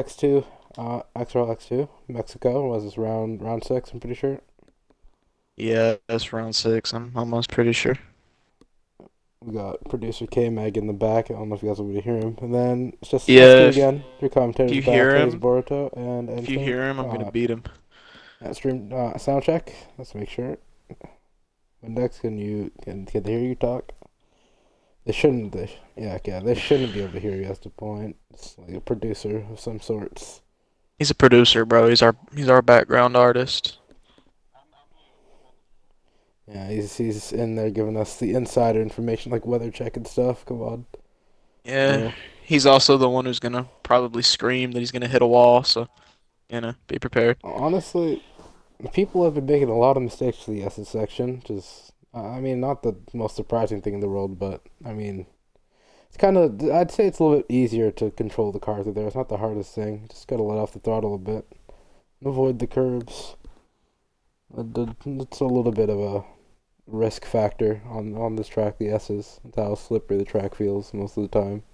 X2, XRL X2, Mexico was this round 6, I'm pretty sure. Yeah, that's round six. I'm almost pretty sure. We got producer K Meg in the back. I don't know if you guys will be able to hear him. And then it's just us Yeah, two again. Three if commentators you back. hear Hayes him, Boruto and if you Anthony. hear him, I'm gonna beat him. Stream sound check. Let's make sure. Index, can they hear you talk? They shouldn't. They shouldn't be able to hear you. That's the point. It's like a producer of some sorts. He's a producer, bro. He's our background artist. Yeah, he's in there giving us the insider information like weather check and stuff. Come on, you Yeah, know. he's also the one who's gonna probably scream that he's gonna hit a wall. So be prepared. Honestly, people have been making a lot of mistakes to the S's section. Just, I mean, not the most surprising thing in the world, but I mean, it's kind of. I'd say it's a little bit easier to control the car through there. It's not the hardest thing. Just gotta let off the throttle a bit, avoid the curves. It's a little bit of a risk factor on this track. The S's. That's how slippery the track feels most of the time.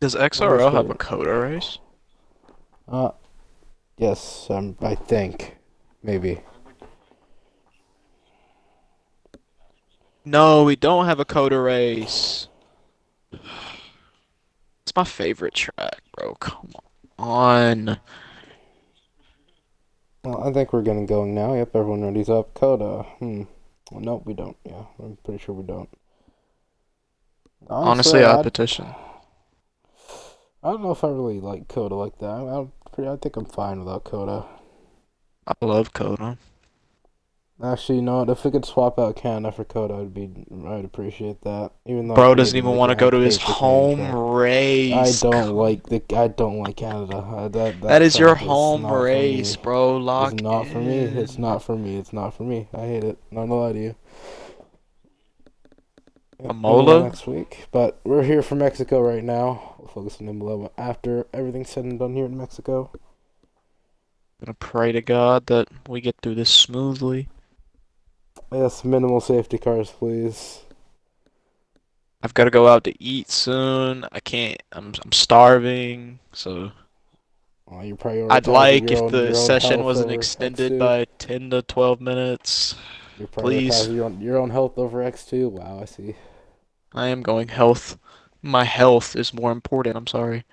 Does What else XRL have a going? coda race? Uh, yes. I think maybe. No, we don't have a coda race. It's my favorite track, bro. Come on. Well, I think we're getting going now. Yep, everyone ready's up. Coda. Well, nope, we don't. Yeah, I'm pretty sure we don't. Honestly, Honestly, I petition. I don't know if I really like Coda like that. I think I'm fine without Coda. I love coda. Actually, you know what? If we could swap out Canada for Coda, I'd appreciate that. Even though I Bro hate doesn't it, even want to go to his hate the Canadian home track. race. I don't like Canada. That That is your track is home not for race, me. bro. It's Lock not for me. It's in. not for me. It's not for me. I hate it. Not gonna lie to you. Yep, moving on Amola? next week. But we're here for Mexico right now. We'll focus on Imola after everything's said and done here in Mexico. Gonna pray to God that we get through this smoothly. Yes, minimal safety cars, please. I've got to go out to eat soon. I can't. I'm starving. So You're I'd prioritizing like if the your own session health wasn't over extended X2. by 10 to 12 minutes. You're Please. prioritizing your own health over X2. Wow, I see. I am going health. My health is more important. I'm sorry.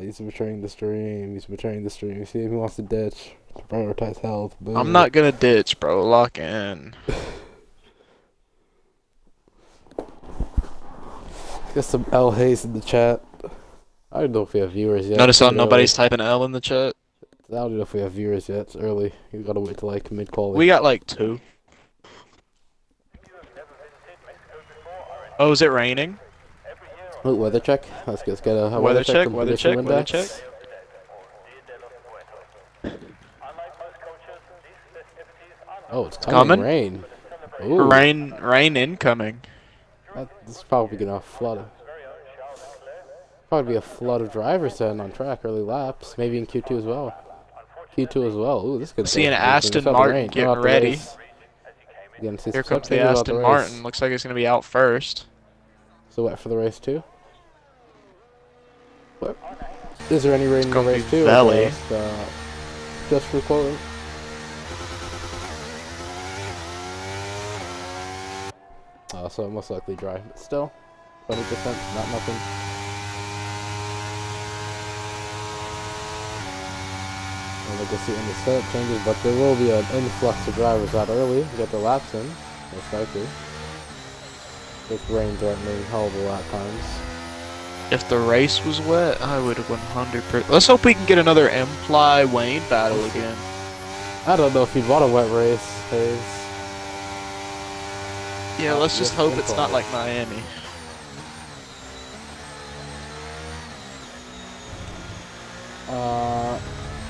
He's betraying the stream. He's betraying the stream. See if he wants to ditch. Prioritize health. I'm Boo. not gonna ditch, bro. Lock in. Get some L Hayes in the chat. I don't know if we have viewers yet. It's Notice a how bit early. nobody's typing L in the chat? I don't know if we have viewers yet. It's early. You gotta wait till like mid quality. We got like two. Oh, is it raining? Oh, weather check. Let's get a weather Weather check check, from weather Prediction check, weather check. Index. Oh, it's It's coming coming. rain. Ooh, Rain incoming. this is probably gonna flood. Probably be a flood of drivers then on track early laps. Maybe in Q2 as well. Q2 as well. Ooh, this could See go. an We Aston saw the rain. Martin No, getting not the ready. race. Again, see Here some comes the changes about the Aston race. Martin. Looks like it's gonna be out first. So wet for the race too. What? Is there any rain It's in the gonna be race too, or Valley. just for quoting? So most likely dry, but still, 20%, not nothing. And like I see in the setup changes, but there will be an influx of drivers out early to get their laps in, most likely. With rain threatening hell of a lot times. If the race was wet, I would have 100%. Let's hope we can get another Imply Wayne battle again. I don't know if you'd want a wet race, Hayes. Yeah, let's just hope it's not like Miami.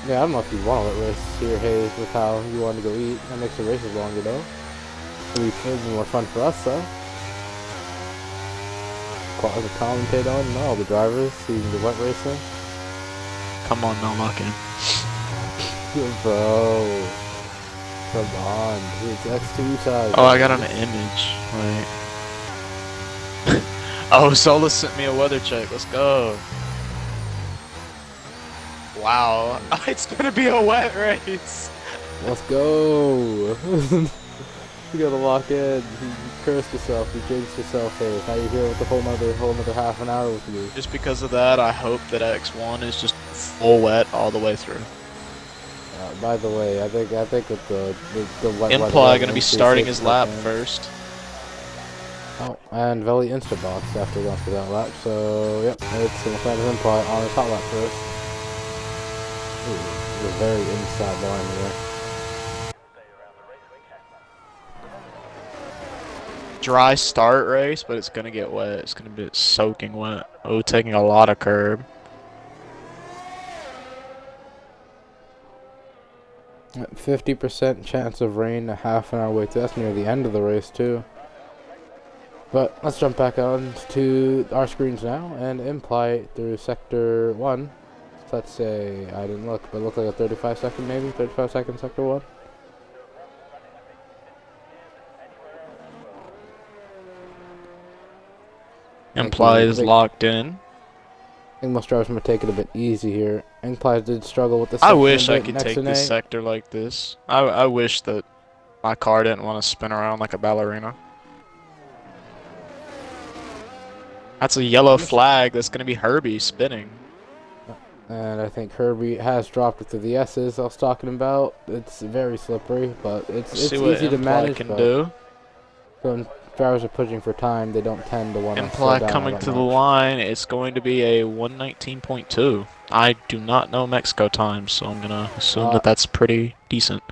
Yeah, I don't know if you'd want a wet race here, Hayes, with how you want to go eat. That makes the races longer, though. It'll be more fun for us, though. As a commentator on, all the drivers, so you can get wet racing. Come on, no locking. Bro. Come on. It's X2 size. Oh, I got an image. Wait. Oh, Zola sent me a weather check. Let's go. Wow. It's gonna be a wet race. Let's go. You gotta lock in. You cursed yourself. You jinxed yourself here. Now you're here with a whole nother half an hour with me. Just because of that, I hope that X1 is just full wet all the way through. By the way, I think with the wet Imply gonna be starting his lap first. Oh, and Veli insta-boxed after going for that lap, so yep, it's gonna find his Imply on his hot lap first. Ooh, a very inside line here. Dry start race, but it's gonna get wet. It's gonna be soaking wet. Oh, taking a lot of curb. 50% chance of rain, a half an hour wait. That's near the end of the race too. But let's jump back on to our screens now and Imply through sector 1. Let's say, I didn't look, but it looked like a 35 second maybe, 35 second sector 1. Imply is locked in. I think most drivers might take it a bit easy here. Imply did struggle with the I second wish I bit could next take to this Nate. sector like this. I wish that my car didn't want to spin around like a ballerina. That's a yellow flag. That's going to be Herbie spinning. And I think Herbie has dropped it to the S's I was talking about. It's very slippery, but it's easy to manage. Can do. When drivers are pushing for time, they don't tend to want to slow Imply down coming to the line. It's going to be a 119.2. I do not know Mexico time, so I'm going to assume that that's pretty decent.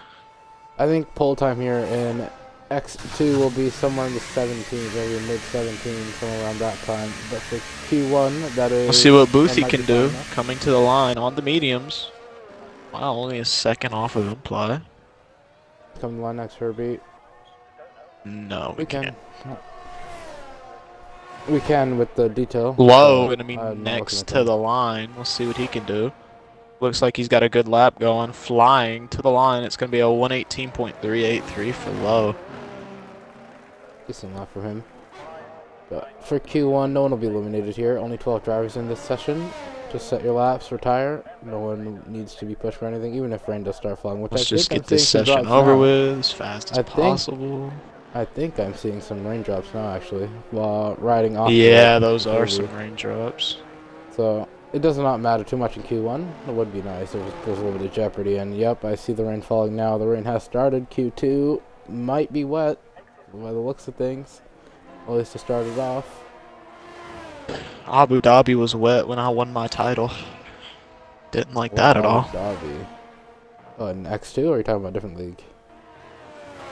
I think pole time here in X2 will be somewhere in the 17s, maybe mid-17s, somewhere around that time. But for Q1, that is... We'll see what Boothie can do, coming to the line on the mediums. Wow, only a second off of Imply. Come to the line next, Herbie. No, we can't. We can with the detail. Low, gonna be next to the line. We'll see what he can do. Looks like he's got a good lap going. Flying to the line. It's gonna be a 118.383 for Low. Decent lap for him. But for Q1, no one will be eliminated here. Only 12 drivers in this session. Just set your laps, retire. No one needs to be pushed for anything, even if rain does start falling. Which Let's just get this session over with as fast as possible. I think I'm seeing some raindrops now, actually, while riding off. Yeah, those are some raindrops. So it does not matter too much in Q1. It would be nice if there's a little bit of jeopardy. And yep, I see the rain falling now. The rain has started. Q2 might be wet by the looks of things, at least to start it off. Abu Dhabi was wet when I won my title. Didn't like that at all. Abu Dhabi. Oh, in X2, or are you talking about a different league?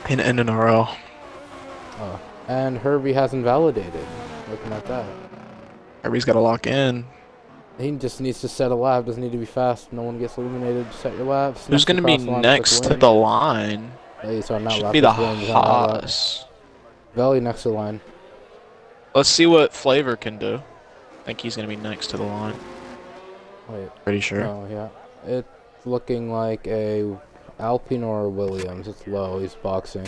In NRL. Oh, and Herbie hasn't validated. Looking at that. Herbie's got to lock in. He just needs to set a lap. Doesn't need to be fast. No one gets eliminated. Set your laps. Who's going to be next to the line? Should be the Haas. Veli next to the line. Let's see what Flavor can do. I think he's going to be next to the line. Wait. Pretty sure. Oh, yeah. It's looking like a Alpine or a Williams. It's Low. He's boxing.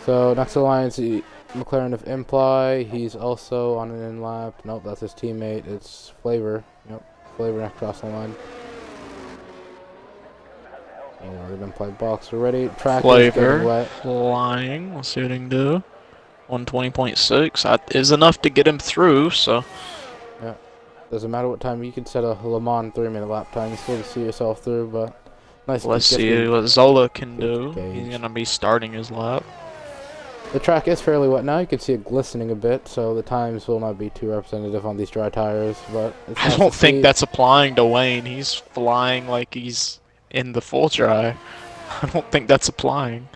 So next to the line is the McLaren of Imply. He's also on an in lap. Nope, that's his teammate. It's Flavor. Yep, Flavor across the line. Oh, the Imply box already. Track is getting wet. Flying. We'll see what he can do. 120.6 is enough to get him through, so. Yeah. Doesn't matter what time. You can set a Le Mans 3-minute lap time. You still see yourself through, but nice. Let's see what Zola can do. He's going to be starting his lap. The track is fairly wet now. You can see it glistening a bit, so the times will not be too representative on these dry tires. But it's I don't think that's applying to Wayne. He's flying like he's in the full dry. I don't think that's applying.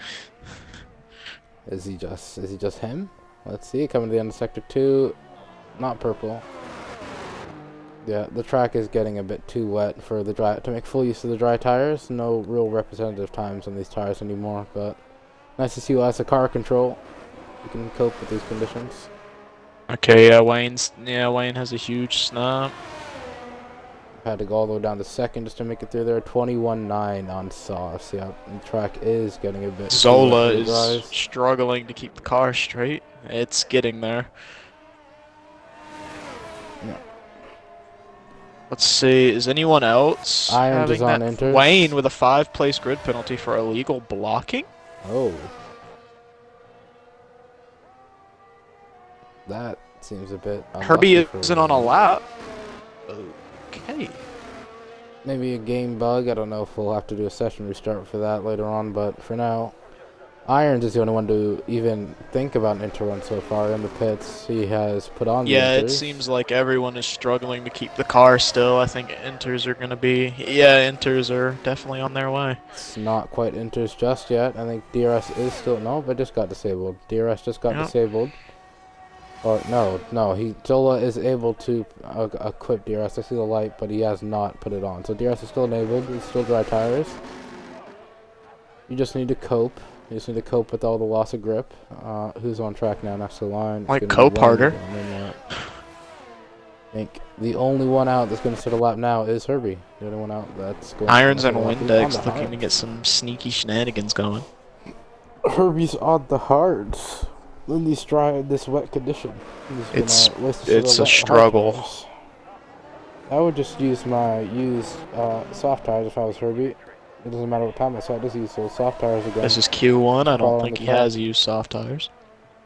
Is he just him? Let's see. Coming to the end of sector 2, not purple. Yeah, the track is getting a bit too wet for the dry to make full use of the dry tires. No real representative times on these tires anymore, but nice to see who has the car control. You can cope with these conditions. Okay, yeah, Wayne has a huge snap. Had to go all the way down to second just to make it through there. 21.9 on sauce. Yeah, the track is getting a bit. Zola is struggling to keep the car straight. It's getting there. Let's see, is anyone else Irons is having on that? enters. Wayne with a 5-place grid penalty for illegal blocking? Oh. That seems a bit Herbie unlucky for isn't on a Wayne. lap. Okay. Maybe a game bug. I don't know if we'll have to do a session restart for that later on, but for now, Irons is the only one to even think about an interrun so far in the pits. He has put on the Yeah, it inters. seems like everyone is struggling to keep the car still. I think inters are going to be... Yeah, inters are definitely on their way. It's not quite inters just yet. I think DRS is still... No, but just got disabled. DRS just got disabled. Or, no, Zola is able to equip DRS. I see the light, but he has not put it on. So DRS is still enabled. It's still dry tires. You just need to cope. You just need to cope with all the loss of grip. Who's on track now next to the line? Like cope harder. I think the only one out that's going to start a lap now is Herbie. The only one out that's going Irons to and Windex looking to get some sneaky shenanigans going. Herbie's on the hards in this wet condition. It's a struggle. I would just use my used soft tires if I was Herbie. It doesn't matter what time I saw. Just use those soft tires again. This is Q1. I don't think he has used soft tires.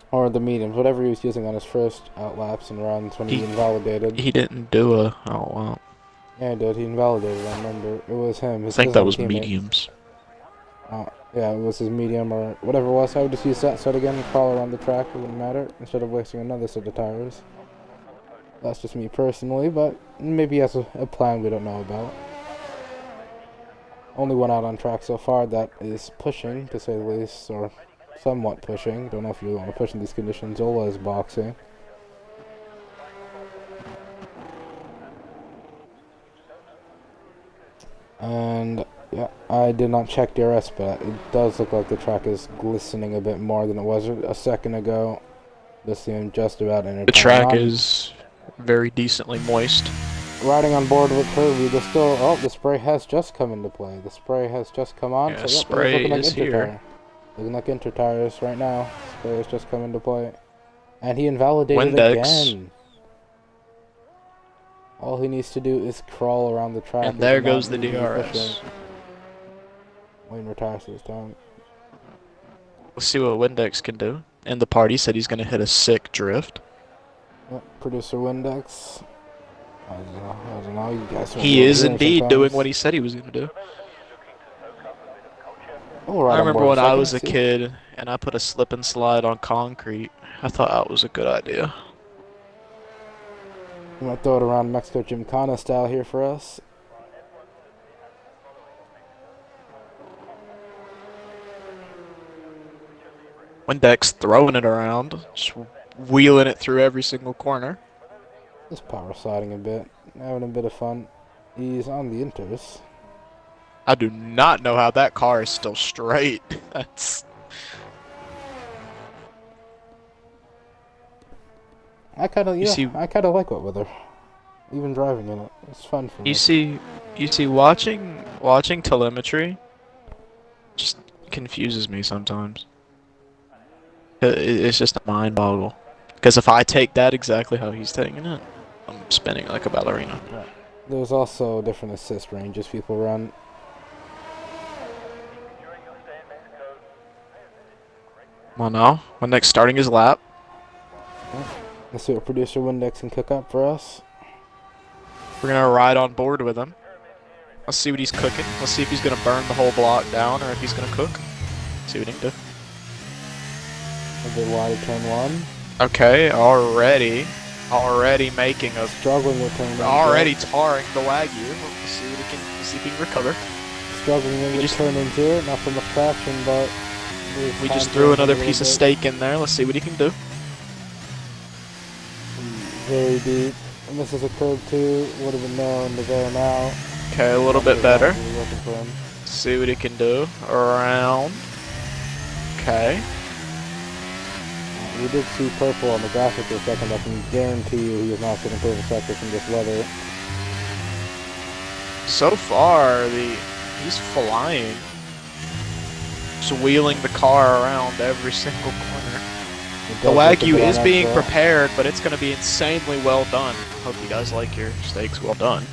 Or the mediums, whatever he was using on his first outlaps and runs when he invalidated. He didn't do a outlap. Yeah, he did. He invalidated. I remember. It was him. I think that was mediums. Yeah, it was his medium or whatever it was. I would just use that set again and crawl around the track. It wouldn't matter instead of wasting another set of tires. That's just me personally, but maybe he has a plan we don't know about. Only one out on track so far that is pushing, to say the least, or somewhat pushing. Don't know if you want to push in these conditions. Zola is boxing. And yeah, I did not check DRS, but it does look like the track is glistening a bit more than it was a second ago. This seemed just about entertaining. The track is very decently moist. Riding on board with Herbie, there's still... Oh, the spray has just come into play. The spray has just come on. Yeah, so, spray is here. Looking like inter tires right now. Spray has just come into play. And he invalidated again. All he needs to do is crawl around the track. And there goes the DRS. Wayne retires this time. We'll see what Windex can do. And the party said he's going to hit a sick drift. Yep, producer Windex. I don't know. You guys he is indeed doing what he said he was going to do. I remember when I was a kid and I put a slip and slide on concrete. I thought that was a good idea. I'm going to throw it around Mexico Gymkhana style here for us. Windex throwing it around, just wheeling it through every single corner. Just power sliding a bit, having a bit of fun. He's on the inters. I do not know how that car is still straight. That's... I kind of like wet weather. Even driving in it, it's fun for me. You see, watching telemetry just confuses me sometimes. It's just a mind boggle. Because if I take that exactly how he's taking it, I'm spinning like a ballerina. Right. There's also different assist ranges people run. Come on now. Windex starting his lap. Let's see what producer Windex can cook up for us. We're going to ride on board with him. Let's see what he's cooking. Let's see if he's going to burn the whole block down or if he's going to cook. See what he can do. A bit wide of turn one. Okay, already making a... Struggling with turn one. Already tarring the Wagyu. Let's see what he can recover. Struggling with turn into it. Not so much traction, but... We just threw another piece of steak in there. Let's see what he can do. Very deep. And this is a curve too. Would have been narrow into there now. Okay, a little bit better. See what he can do. Around. Okay. We did see purple on the graphic for a second. I can guarantee you he is not getting perfect sector from this weather. So far, he's flying. Just wheeling the car around every single corner. The Wagyu is being prepared, but it's going to be insanely well done. Hope you guys like your steaks well done.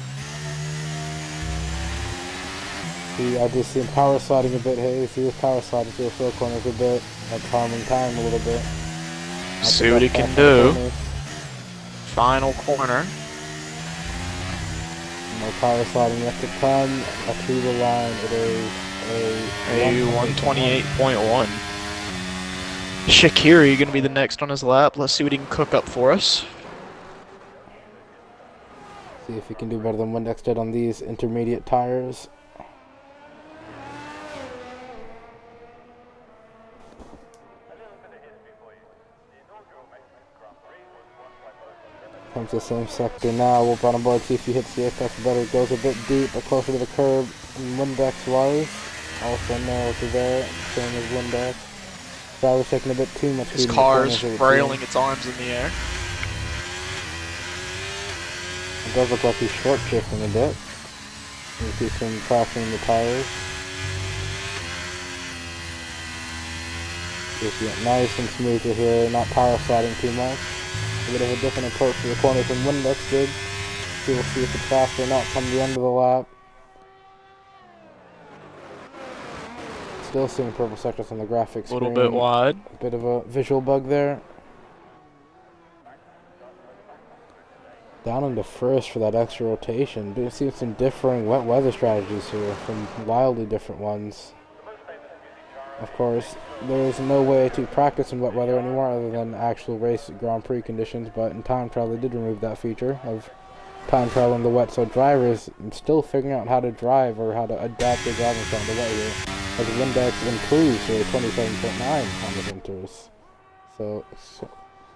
See, I just see him power sliding a bit. Hey, see this power sliding through the fill corners a bit. That's harming time a little bit. See what he can do. Final corner. No power sliding yet to come. Through the line, it is a 128.1. Shaqiri going to be the next on his lap. Let's see what he can cook up for us. See if he can do better than Windex did on these intermediate tires. Comes the same sector now. We'll bottom board, see if he hits the apex better. Goes a bit deep, but closer to the curb than Windex was. Also narrow to there, same as Windex. Probably taking a bit too much. His car's frailing its arms in the air. It does look like he's short shifting a bit. You see some cracking in the tires. Just get nice and smoother here, not power sliding too much. A bit of a different approach to the corners than Windex did. We'll see if it's faster or not come the end of the lap. Still seeing purple sectors on the graphics. A little bit wide. A bit of a visual bug there. Down into first for that extra rotation. We've seen some differing wet weather strategies here, some wildly different ones. Of course, there's no way to practice in wet weather anymore other than actual race Grand Prix conditions, but in time trial they did remove that feature of time trial in the wet, so drivers still figuring out how to drive or how to adapt their driving style to wet here. As Windex improves to a 27.9 on the winters. So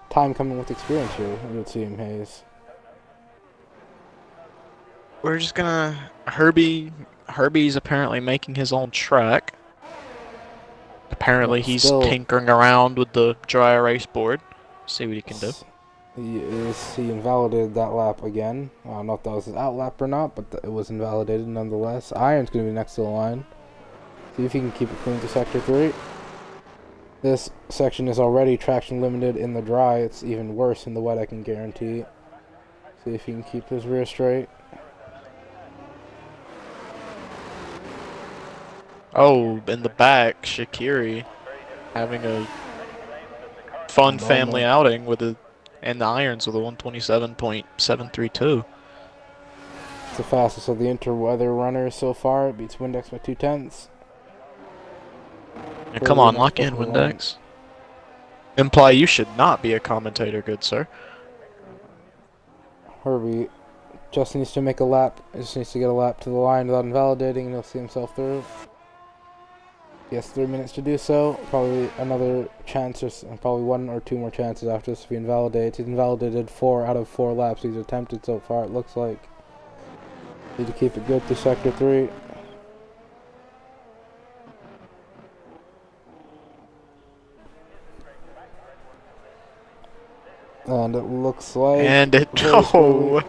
time coming with experience here, you would see him, Hayes. We're just gonna... Herbie's apparently making his own track. Apparently he's tinkering around with the dry erase board. See what he can do. He invalidated that lap again. I don't know if that was his out lap or not, but it was invalidated nonetheless. Iron's going to be next to the line. See if he can keep it clean to Sector 3. This section is already traction limited in the dry. It's even worse in the wet, I can guarantee. See if he can keep his rear straight. Oh, in the back, Shaqiri having a fun family outing with the irons with a 127.732. It's the fastest of the interweather runners so far. It beats Windex by 2/10. Yeah, come on, lock in, Windex. Imply you should not be a commentator, good sir. Herbie just needs to make a lap. Just needs to get a lap to the line without invalidating, and he'll see himself through. He has 3 minutes to do so. Probably another chance, or probably 1 or 2 more chances after this to be invalidated. He's invalidated 4 out of 4 laps he's attempted so far, it looks like. Need to keep it good to Sector 3. And it looks like... And it... Oh!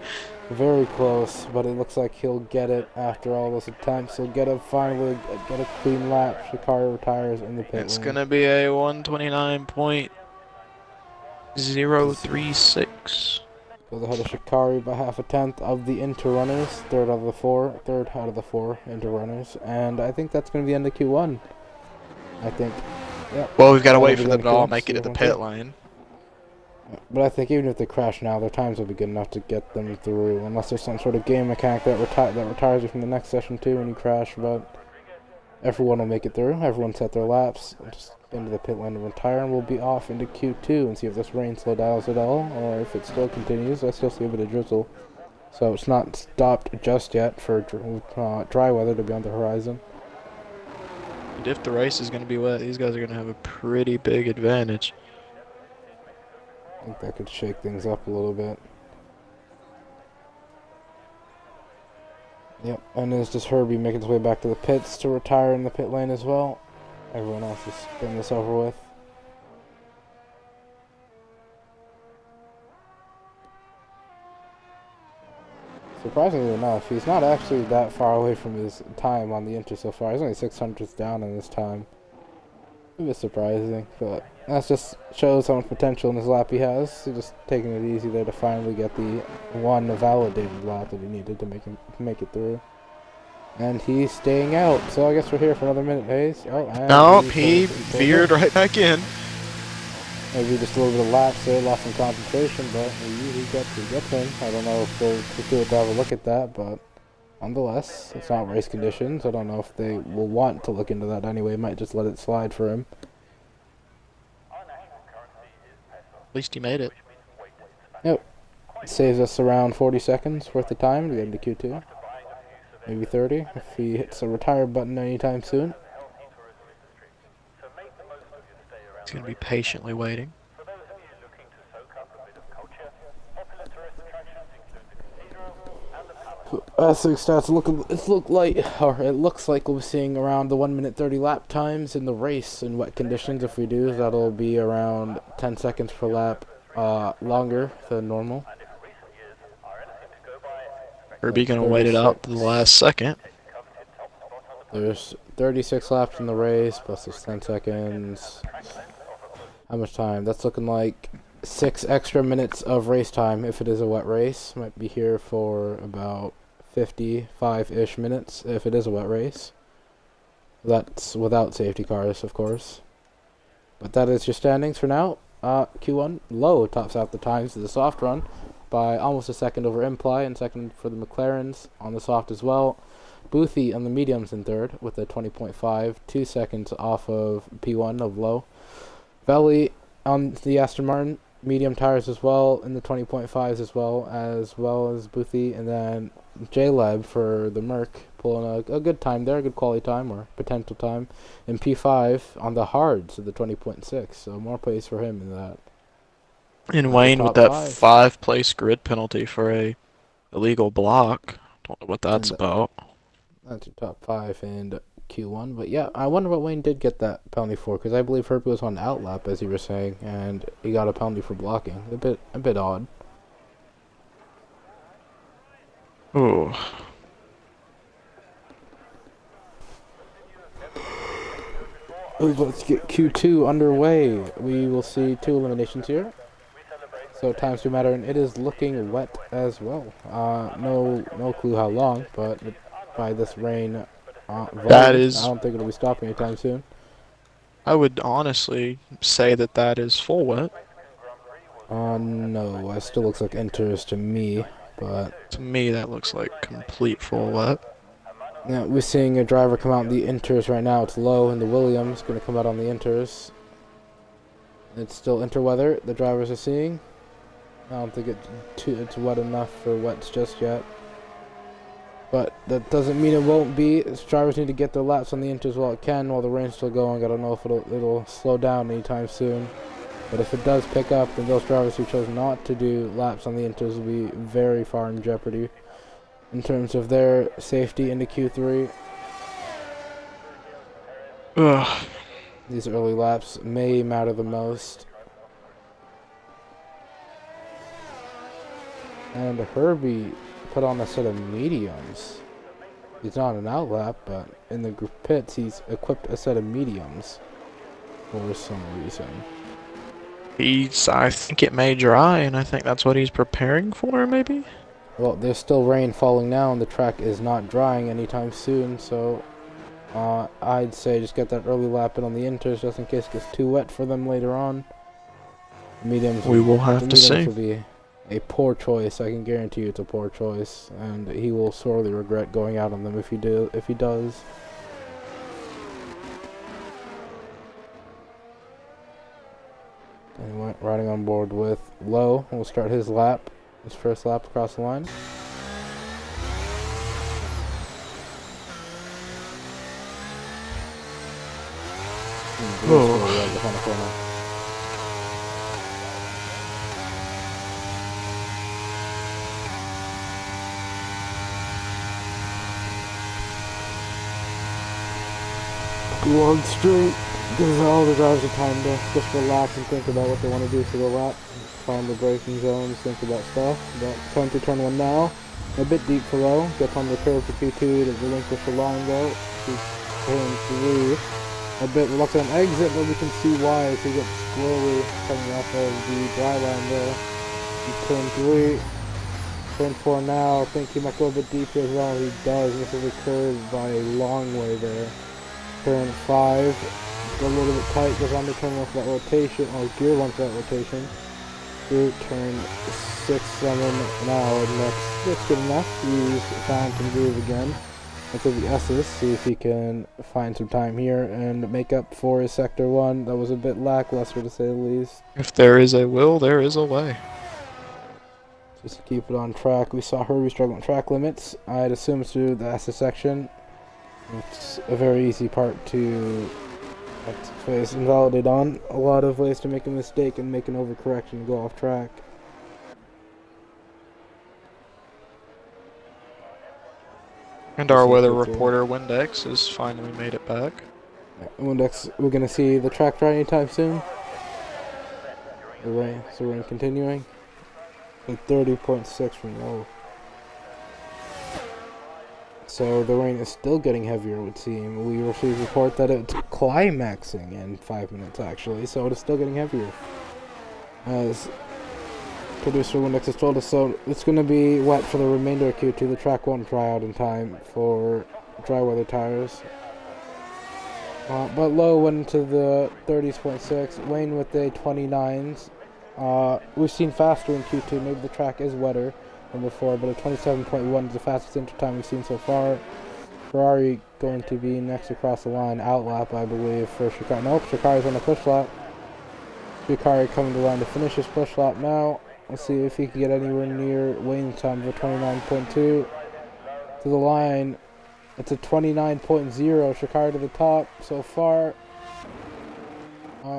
Very close, but it looks like he'll get it after all those attempts. He'll finally get a clean lap. Shaqiri retires in the pit lane. It's going to be a 129.036. Goes ahead of Shaqiri by 0.5 of the inter-runners. Third out of the 4 inter-runners. And I think that's going to be the end of Q1. I think. Yeah. Well, we've got to wait for them to all make it to the pit lane. But I think even if they crash now, their times will be good enough to get them through, unless there's some sort of game mechanic that retires you from the next session too when you crash. But everyone will make it through. Everyone set their laps, just into the pit lane and retire, and we'll be off into Q2 and see if this rain slow dials at all, or if it still continues. I still see a bit of drizzle, so it's not stopped just yet for dry weather to be on the horizon. And if the race is going to be wet, these guys are going to have a pretty big advantage. I think that could shake things up a little bit. Yep, and it's just Herbie making his way back to the pits to retire in the pit lane as well. Everyone else is getting this over with. Surprisingly enough, he's not actually that far away from his time on the inter so far. He's only 600ths down in this time. A bit surprising, but that just shows how much potential in his lap he has. He's just taking it easy there to finally get the one validated lap that he needed to make it through. And he's staying out. So I guess we're here for another minute, Hayes. Oh, and Nope, he he veered right back in. Maybe just a little bit of lapse there, lost some concentration, but he gets in. I don't know if they'll do it to have a look at that, but nonetheless, it's not race conditions. I don't know if they will want to look into that anyway. Might just let it slide for him. At least he made it. Yep. It saves us around 40 seconds worth of time to get into Q2. Maybe 30 if he hits the retire button anytime soon. He's going to be patiently waiting. So it looks like we'll be seeing around the 1 minute 30 lap times in the race in wet conditions. If we do, that'll be around 10 seconds per lap longer than normal. Herbie going to wait it out to the last second. There's 36 laps in the race, plus there's 10 seconds. How much time? That's looking like 6 extra minutes of race time if it is a wet race. Might be here for about 55-ish minutes if it is a wet race. That's without safety cars, of course. But that is your standings for now. Q1, Lowe tops out the times of the soft run by almost a second over Imply, and second for the McLarens on the soft as well. Boothie on the mediums in third with a 20.5, 2 seconds off of P1 of Lowe. Valley on the Aston Martin, medium tires as well, in the 20.5s as well as Boothie, and then J-Lab for the Merc, pulling a good time there, a good quality time, or potential time, and P5 on the hards of the 20.6, so more pace for him in that. And Wayne with that 5-place grid penalty for a illegal block. Don't know what that's about. That's your top 5 and Q1, but yeah, I wonder what Wayne did get that penalty for, because I believe Herbie was on outlap, as you were saying, and he got a penalty for blocking. A bit odd. Ooh. Let's get Q2 underway. We will see 2 eliminations here. So times do matter, and it is looking wet as well. No clue how long, but by this rain, volume, I don't think it'll be stopping anytime soon. I would honestly say that is full wet. No, it still looks like inters to me, but to me that looks like complete full wet. Now we're seeing a driver come out in the inters right now. It's Lowe, and the Williams going to come out on the inters. It's still interweather. The drivers are seeing. I don't think it's wet enough for wets just yet. But that doesn't mean it won't be. Drivers need to get their laps on the inters while it can, while the rain's still going. I don't know if it'll slow down anytime soon. But if it does pick up, then those drivers who chose not to do laps on the inters will be very far in jeopardy in terms of their safety into Q3. Ugh. These early laps may matter the most. And Herbie put on a set of mediums. He's not an outlap, but in the pits he's equipped a set of mediums for some reason. I think it may dry, and I think that's what he's preparing for, maybe? Well, there's still rain falling now, and the track is not drying anytime soon, so I'd say just get that early lap in on the inters just in case it gets too wet for them later on. Mediums. We will have to see. Will be a poor choice. I can guarantee you it's a poor choice, and he will sorely regret going out on them if he does. Anyway, riding on board with Lowe. We'll start his first lap across the line. Right behind the corner. Go on straight. Gives all the drivers a time to just relax and think about what they want to do for the lap. Find the braking zones, think about stuff. But time to turn one now. A bit deep for Lowe. Gets on the curve for Q2 to relinquish the line though. He's turn 3. A bit reluctant on exit, but we can see why as he gets slowly coming off of the dry line there. He turn 3. Turn 4 now. I think he might go a bit deeper as well. He does. Misses the curve by a long way there. Turn 5. A little bit tight. Goes on to turn 1 for that rotation. Or gear 1 for that rotation. Through turn 6, 7 now. And that's good enough. He's found some groove again. Into the S's. See if he can find some time here and make up for his Sector 1. That was a bit lackluster to say the least. If there is a will, there is a way. Just to keep it on track. We saw Herbie struggling with track limits. I'd assume it's through the SS section. It's a very easy part to face invalidate on. A lot of ways to make a mistake and make an overcorrection and go off track. And our weather reporter, Windex, has finally made it back. Windex, we're going to see the track dry anytime soon. The rain, so we're continuing. And 30.6 from low. So the rain is still getting heavier, it would seem. We received a report that it's climaxing in 5 minutes, actually. So it is still getting heavier. As producer Windex has told us, so it's going to be wet for the remainder of Q2. The track won't dry out in time for dry weather tires. But Low went into the 30.6. Wayne with the 29s. We've seen faster in Q2. Maybe the track is wetter than before, but a 27.1 is the fastest intertime we've seen so far. Ferrari going to be next across the line. Outlap, I believe, for Shikari. Nope, Shikari's on the push lap. Shikari coming to line to finish his push lap now. Let's see if he can get anywhere near Wayne's time of 29.2. To the line. It's a 29.0. Shikari to the top so far.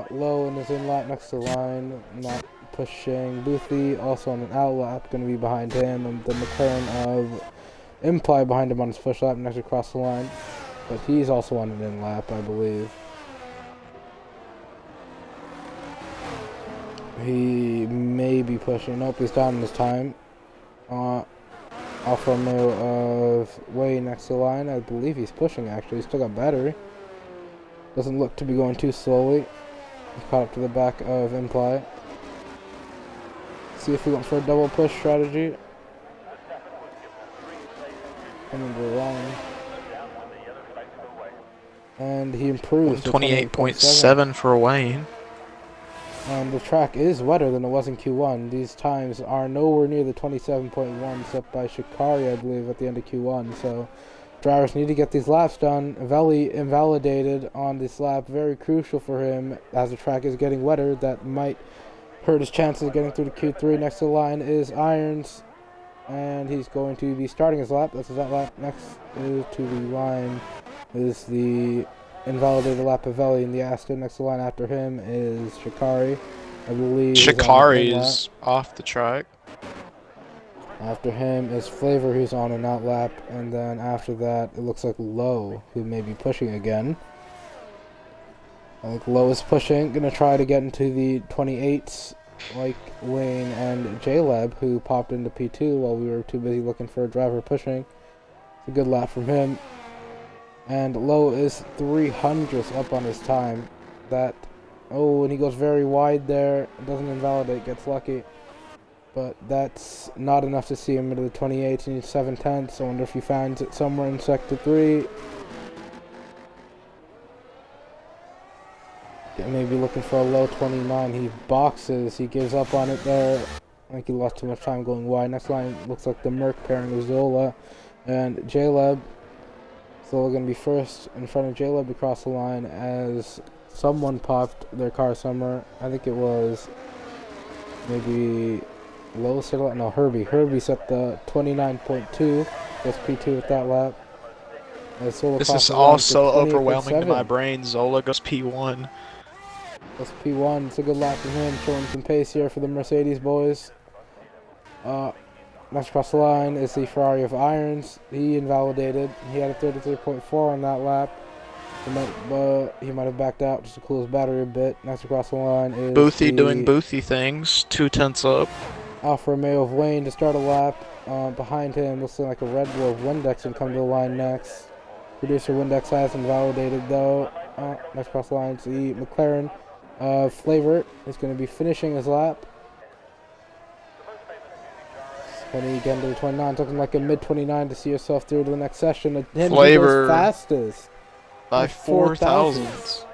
Low in his in lap next to the line. Not pushing. Boothie also on an out lap. Going to be behind him. And the McLaren of Imply behind him on his push lap next across the line. But he's also on an in lap, I believe. He may be pushing. Nope, he's down in his time. Alfa Romeo of Way next to the line. I believe he's pushing, actually. He's still got battery. Doesn't look to be going too slowly. He's caught up to the back of Imply. See if we went for a double push strategy. Coming to the line. And he improves to 28.7 for Wayne. And the track is wetter than it was in Q1. These times are nowhere near the 27.1 set by Shikari, I believe, at the end of Q1. So drivers need to get these laps done. Veli invalidated on this lap. Very crucial for him as the track is getting wetter. That might hurt his chances of getting through to Q3. Next to the line is Irons. And he's going to be starting his lap. That's his lap. Next to the line is the invalidated lap of Veli in the Aston. Next to the line after him is Shikari. I believe Shikari is off the track. After him is Flavor, who's on an out lap. And then after that, it looks like Low, who may be pushing again. I think Low is pushing. Going to try to get into the 28s like Wayne and J-Lab, who popped into P2 while we were too busy looking for a driver pushing. It's a good lap from him. And Low is 300ths up on his time. And he goes very wide there. Doesn't invalidate, gets lucky. But that's not enough to see him into the 28. He needs 7/10. I wonder if he finds it somewhere in Sector 3. Maybe looking for a low 29. He boxes. He gives up on it there. I think he lost too much time going wide. Next line looks like the Merc pairing with Zola and J-Lab. Zola going to be first in front of J-Lab across the line as someone popped their car somewhere. I think it was maybe Low. No, Herbie. Herbie set the 29.2. That's P2 with that lap. This is also overwhelming to my brain. Zola goes P1. That's P1. It's a good lap from him, showing some pace here for the Mercedes boys. Next across the line is the Ferrari of Irons. He invalidated. He had a 33.4 on that lap. He might have backed out just to cool his battery a bit. Next across the line is Boothie doing Boothie things. 2/10 up. Alfa Romeo of Wayne to start a lap. Behind him, looks like a Red Bull of Windex and come to the line next. Producer Windex has invalidated though. Next across the line is the McLaren Flavor is going to be finishing his lap. When you get into the 29, looking like a mid-29 to see yourself through to the next session. And him, he Flavor goes fastest. by 4 4,000. thousandths.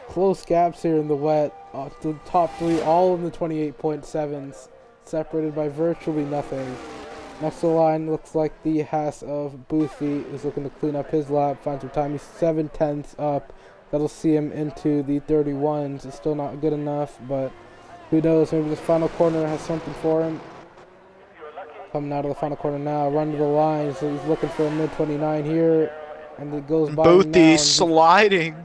Close gaps here in the wet. The top three all in the 28.7s. Separated by virtually nothing. Next to the line looks like the Haas of Boothby is looking to clean up his lap. Finds some time. He's 7/10ths up. That'll see him into the 31s. It's still not good enough, but who knows? Maybe this final corner has something for him. Coming out of the final corner now, run to the line, so he's looking for a mid-29 here, and it goes by him now. Boothby sliding.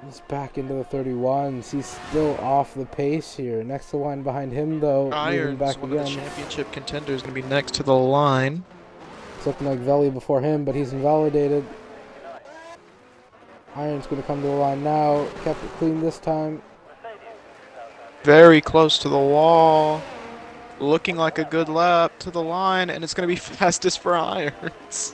He's back into the 31s. He's still off the pace here. Next to the line behind him, though, moving Irons, back one again. of the championship contenders, going to be next to the line. It's looking like Veli before him, but he's invalidated. Irons going to come to the line now. Kept it clean this time. Very close to the wall. Looking like a good lap to the line, and it's going to be fastest for Irons.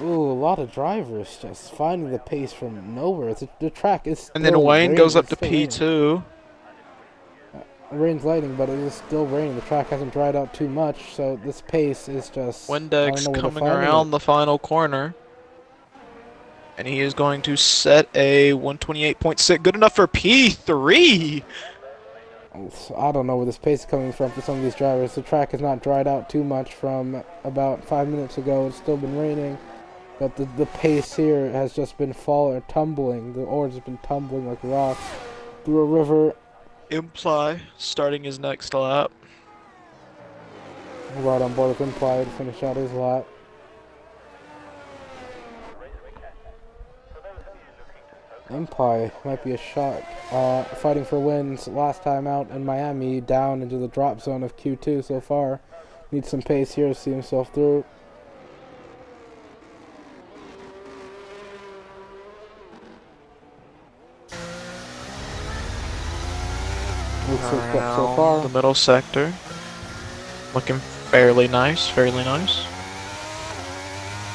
Ooh, a lot of drivers just finding the pace from nowhere. The track is still And then Wayne raining. goes up to It's still P2. The rain's lighting, but it is still raining. The track hasn't dried out too much, so this pace is just... Windex coming around the final corner. And he is going to set a 128.6. Good enough for P3. I don't know where this pace is coming from for some of these drivers. The track has not dried out too much from about 5 minutes ago. It's still been raining, but the pace here has just been tumbling. The ore has been tumbling like rocks through a river. Imply starting his next lap. Right on board with Imply to finish out his lap. Imply might be a shock. Fighting for wins last time out in Miami, down into the drop zone of Q2 so far. Needs some pace here to see himself through. So far. The middle sector. Looking fairly nice, fairly nice.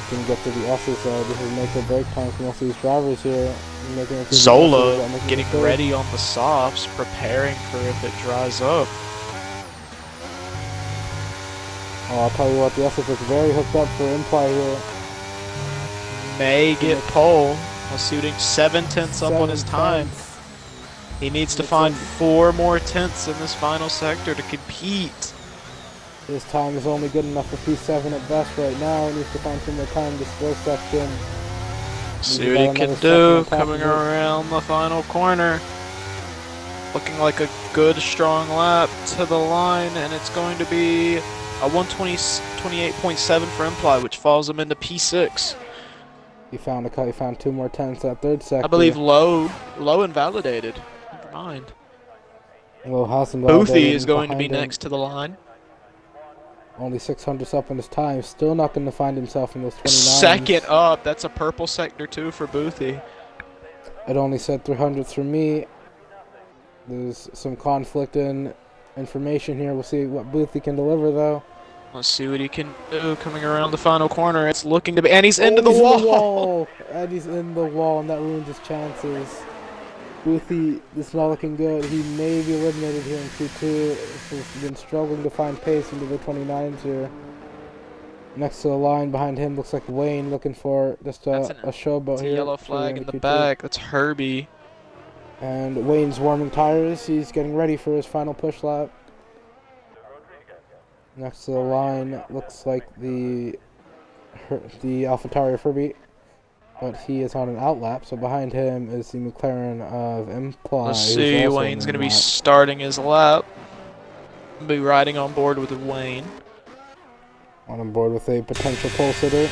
Can get to the S's, this is make or break time for most of these drivers here. Zola getting ready on the softs, preparing for if it dries up. Oh, I'll tell you what, the S's looks very hooked up for Imply here. May get pole, shooting 7/10ths up on his time. He needs to find 4 more tenths in this final sector to compete. His time is only good enough for P7 at best right now. He needs to find some more time this fourth section. See what he can do coming around the final corner. Looking like a good, strong lap to the line, and it's going to be a 128.7 for Imply, which falls him into P6. He found 2 more tenths that third sector. I believe low invalidated. Never mind. Boothby is going to be next to the line. Only 600s up on his time. Still not going to find himself in those 29s. Second up. That's a purple sector too for Boothby. It only said 300s for me. There's some conflict in information here. We'll see what Boothby can deliver, though. Let's see what he can do coming around the final corner. It's looking to be... And he's into the wall! And he's in the wall, and that ruins his chances. Boothby is not looking good. He may be eliminated here in Q2. He's been struggling to find pace into the 29s here. Next to the line behind him looks like Wayne looking for just a showboat here. Yellow flag in the back. That's Herbie. And Wayne's warming tires. He's getting ready for his final push lap. Next to the line looks like the AlphaTauri of Herbie. But he is on an outlap, so behind him is the McLaren of Imply. Let's see, Wayne's going to be starting his lap. Be riding on board with Wayne. On board with a potential pole sitter.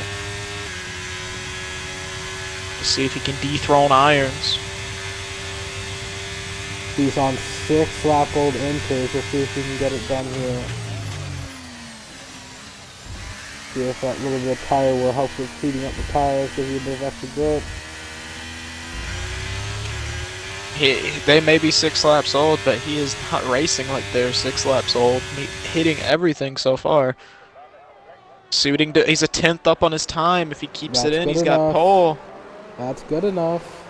Let's see if he can dethrone Irons. He's on 6 lap-old inters. Let's see if he can get it done here. See if that little bit of tire will help with heating up the tires, give you a bit of extra grip. They may be 6 laps old, but he is not racing like they're 6 laps old. Hitting everything so far. Suiting to, he's a 10th up on his time. If he keeps it in, he's got pole. That's good enough.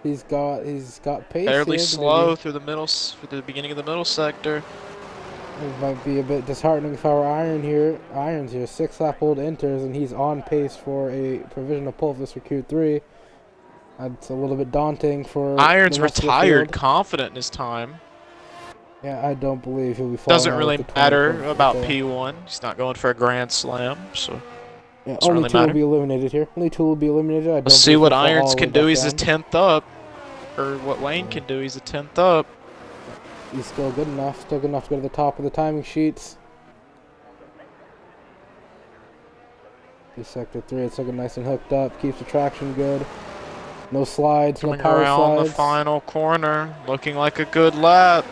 He's got pace. Fairly slow through the middle, for the beginning of the middle sector. It might be a bit disheartening for our Irons here, 6-lap-old enters, and he's on pace for a provisional pole for Q3. That's a little bit daunting for Irons the rest of the retired, field. confident in his time. Yeah, I don't believe he'll be following Doesn't out really with the 20 matter about there. P1. He's not going for a grand slam, so Yeah, doesn't only really two will matter. be eliminated here. Only two will be eliminated. I don't Let's see believe what he'll fall Irons all the way can do. back He's a down. 10th up, or what Wayne can do. He's a 10th up. He's still good enough. Still good enough to go to the top of the timing sheets. Through sector 3, it's looking nice and hooked up. Keeps the traction good. No slides, Coming no power around slides. the final corner, looking like a good lap.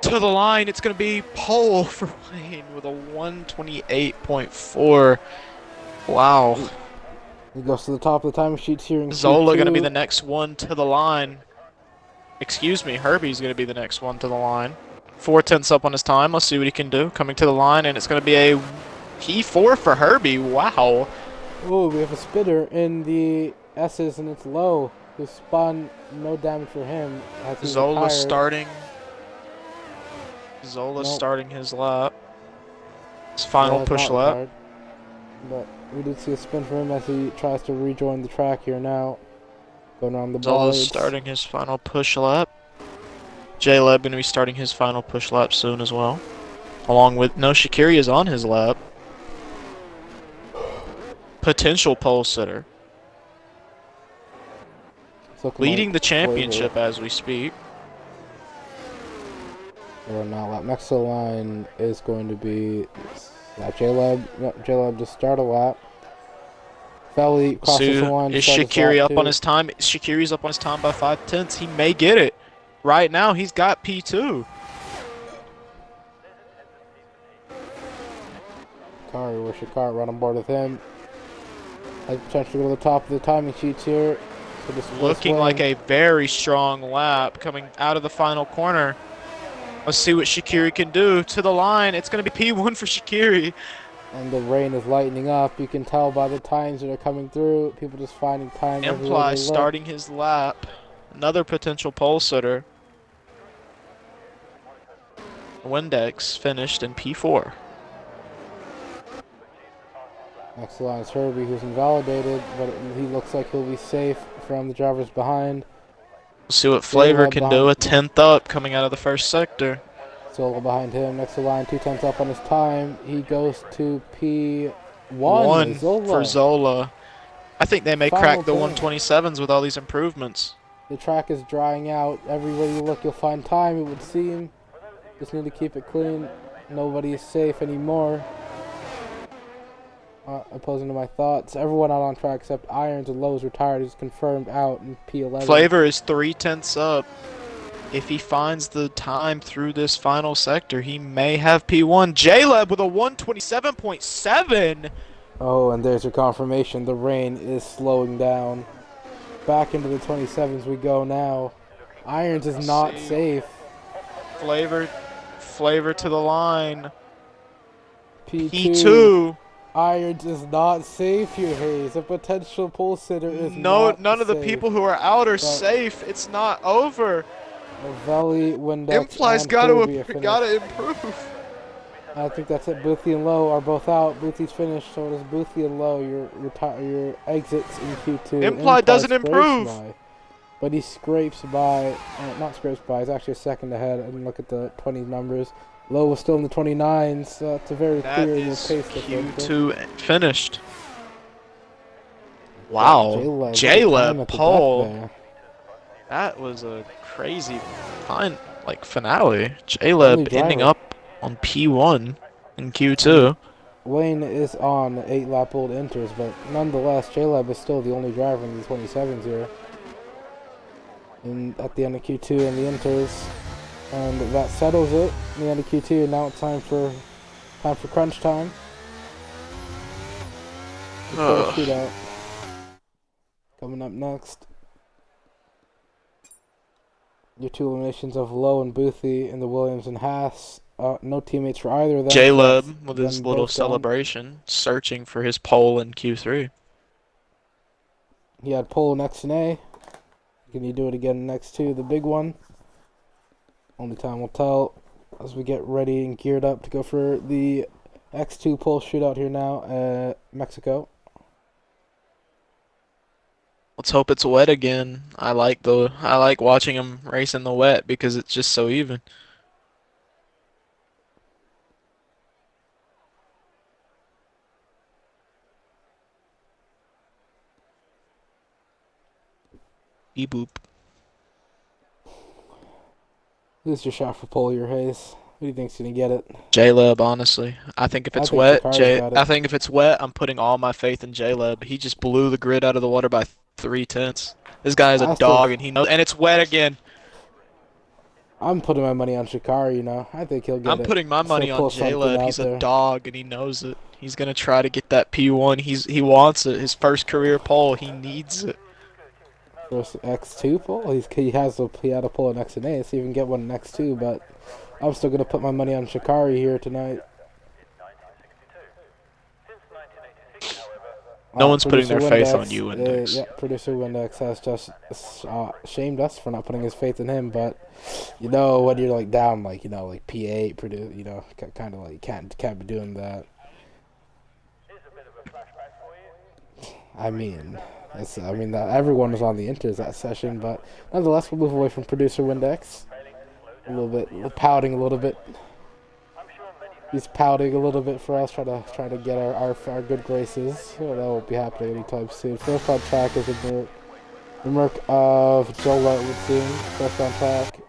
To the line, it's going to be pole for Wayne with a 128.4. Wow. He goes to the top of the timing sheets here in Zola Q2. going to be the next one to the line. Excuse me, Herbie's going to be the next one to the line. 4/10 up on his time. Let's see what he can do. Coming to the line, and it's going to be a P4 for Herbie. Wow. Oh, we have a spitter in the S's, and it's low. The spun, no damage for him. Zola starting. Zola starting his lap. His final push lap. Retired, but we did see a spin for him as he tries to rejoin the track here now. Going on the Zola's starting his final push lap. J-Lab going to be starting his final push lap soon as well. Along with, no, Shaqiri is on his lap. Potential pole sitter. Leading the championship as we speak. We're on lap. Next to the line is going to be J-Lab. Yep, J-Lab to start a lap. Felly crosses the line. Is Shaqiri up on his time? Shaqiri's up on his time by 5/10. He may get it. Right now, he's got P2. Shaqiri, where's Shaqiri? Right on board with him. Has potential to go to the top of the timing sheets here. So looking like a very strong lap coming out of the final corner. Let's see what Shaqiri can do. To the line, it's going to be P1 for Shaqiri. And the rain is lightening up. You can tell by the times that are coming through. People just finding time. Imply starting his lap. Another potential pole sitter. Windex finished in P4. Next line is Herbie, who's invalidated, but he looks like he'll be safe from the drivers behind. We'll see what Flavor can do. A 10th up coming out of the first sector. Zola behind him. Next to line, 2/10 up on his time. He goes to P1. For Zola. I think they may crack the 127s with all these improvements. The track is drying out. Everywhere you look, you'll find time, it would seem. Just need to keep it clean. Nobody is safe anymore. Opposing to my thoughts. Everyone out on track except Irons and Lowe's retired is confirmed out in P11. Flavor is 3/10 up. If he finds the time through this final sector, he may have P1. J-Lab with a 127.7. Oh, and there's your confirmation. The rain is slowing down. Back into the 27s we go now. Irons is not safe. Flavor to the line. P2. Irons is not safe here, Hayes. A potential pole sitter is not none of the people who are out are safe. It's not over. Novelli, Windex, Implies and gotta improve. I think that's it. Boothie and Lowe are both out. Boothie's finished, so does Boothie and Lowe. Your exits in Q2. Imply doesn't improve. But he scrapes by, not scrapes by, he's actually a second ahead. I didn't look at the 20 numbers. Lowe was still in the 29s, so that's a very clear pace difference. Q2 finished. Wow. J-Lab pole. That was a crazy finale. J-Lab ending up on P1 in Q2. Wayne is on 8-lap-old enters, but nonetheless, J-Lab is still the only driver in the 27s here. At the end of Q2 and the enters. And that settles it. In the end of Q2, and now it's time for crunch time. Shootout. Coming up next. Your two eliminations of Lowe and Boothie and the Williams and Haas. No teammates for either of them. J-Lub with his little celebration, searching for his pole in Q3. He had pole next in A. Can he do it again next to the big one? Only time will tell. as we get ready and geared up to go for the X2 pole shootout here now at Mexico. Let's hope it's wet again. I like watching them race in the wet because it's just so even. Beep boop. Who's your shot for pole here, Hayes? Who do you think's gonna get it? J-Leb, honestly. I think if it's wet, I think if it's wet, I'm putting all my faith in J-Leb. He just blew the grid out of the water by 3/10. This guy is a dog, and he knows. And it's wet again. I'm putting my money on Shikari, you know. I think he'll get it. I'm putting my money on J-Leb. He's a dog, and he knows it. He's gonna try to get that P1. He wants it. His first career pole. He needs it. First X2 pole? He had a pole in X and A, so he can get one in X2, but I'm still gonna put my money on Shikari here tonight. No one's putting their faith on you, Windex. Yeah, producer Windex has just shamed us for not putting his faith in him, but you know when you're like down, like like P8, you know, kind of like can't be doing that. I mean, that everyone was on the inters that session, but nonetheless, we'll move away from producer Windex. A little bit pouting, a little bit. He's pouting a little bit for us, trying to get our good graces. Well, that won't be happening anytime soon. First on track is the Merc of Jola, it would seem. First on track.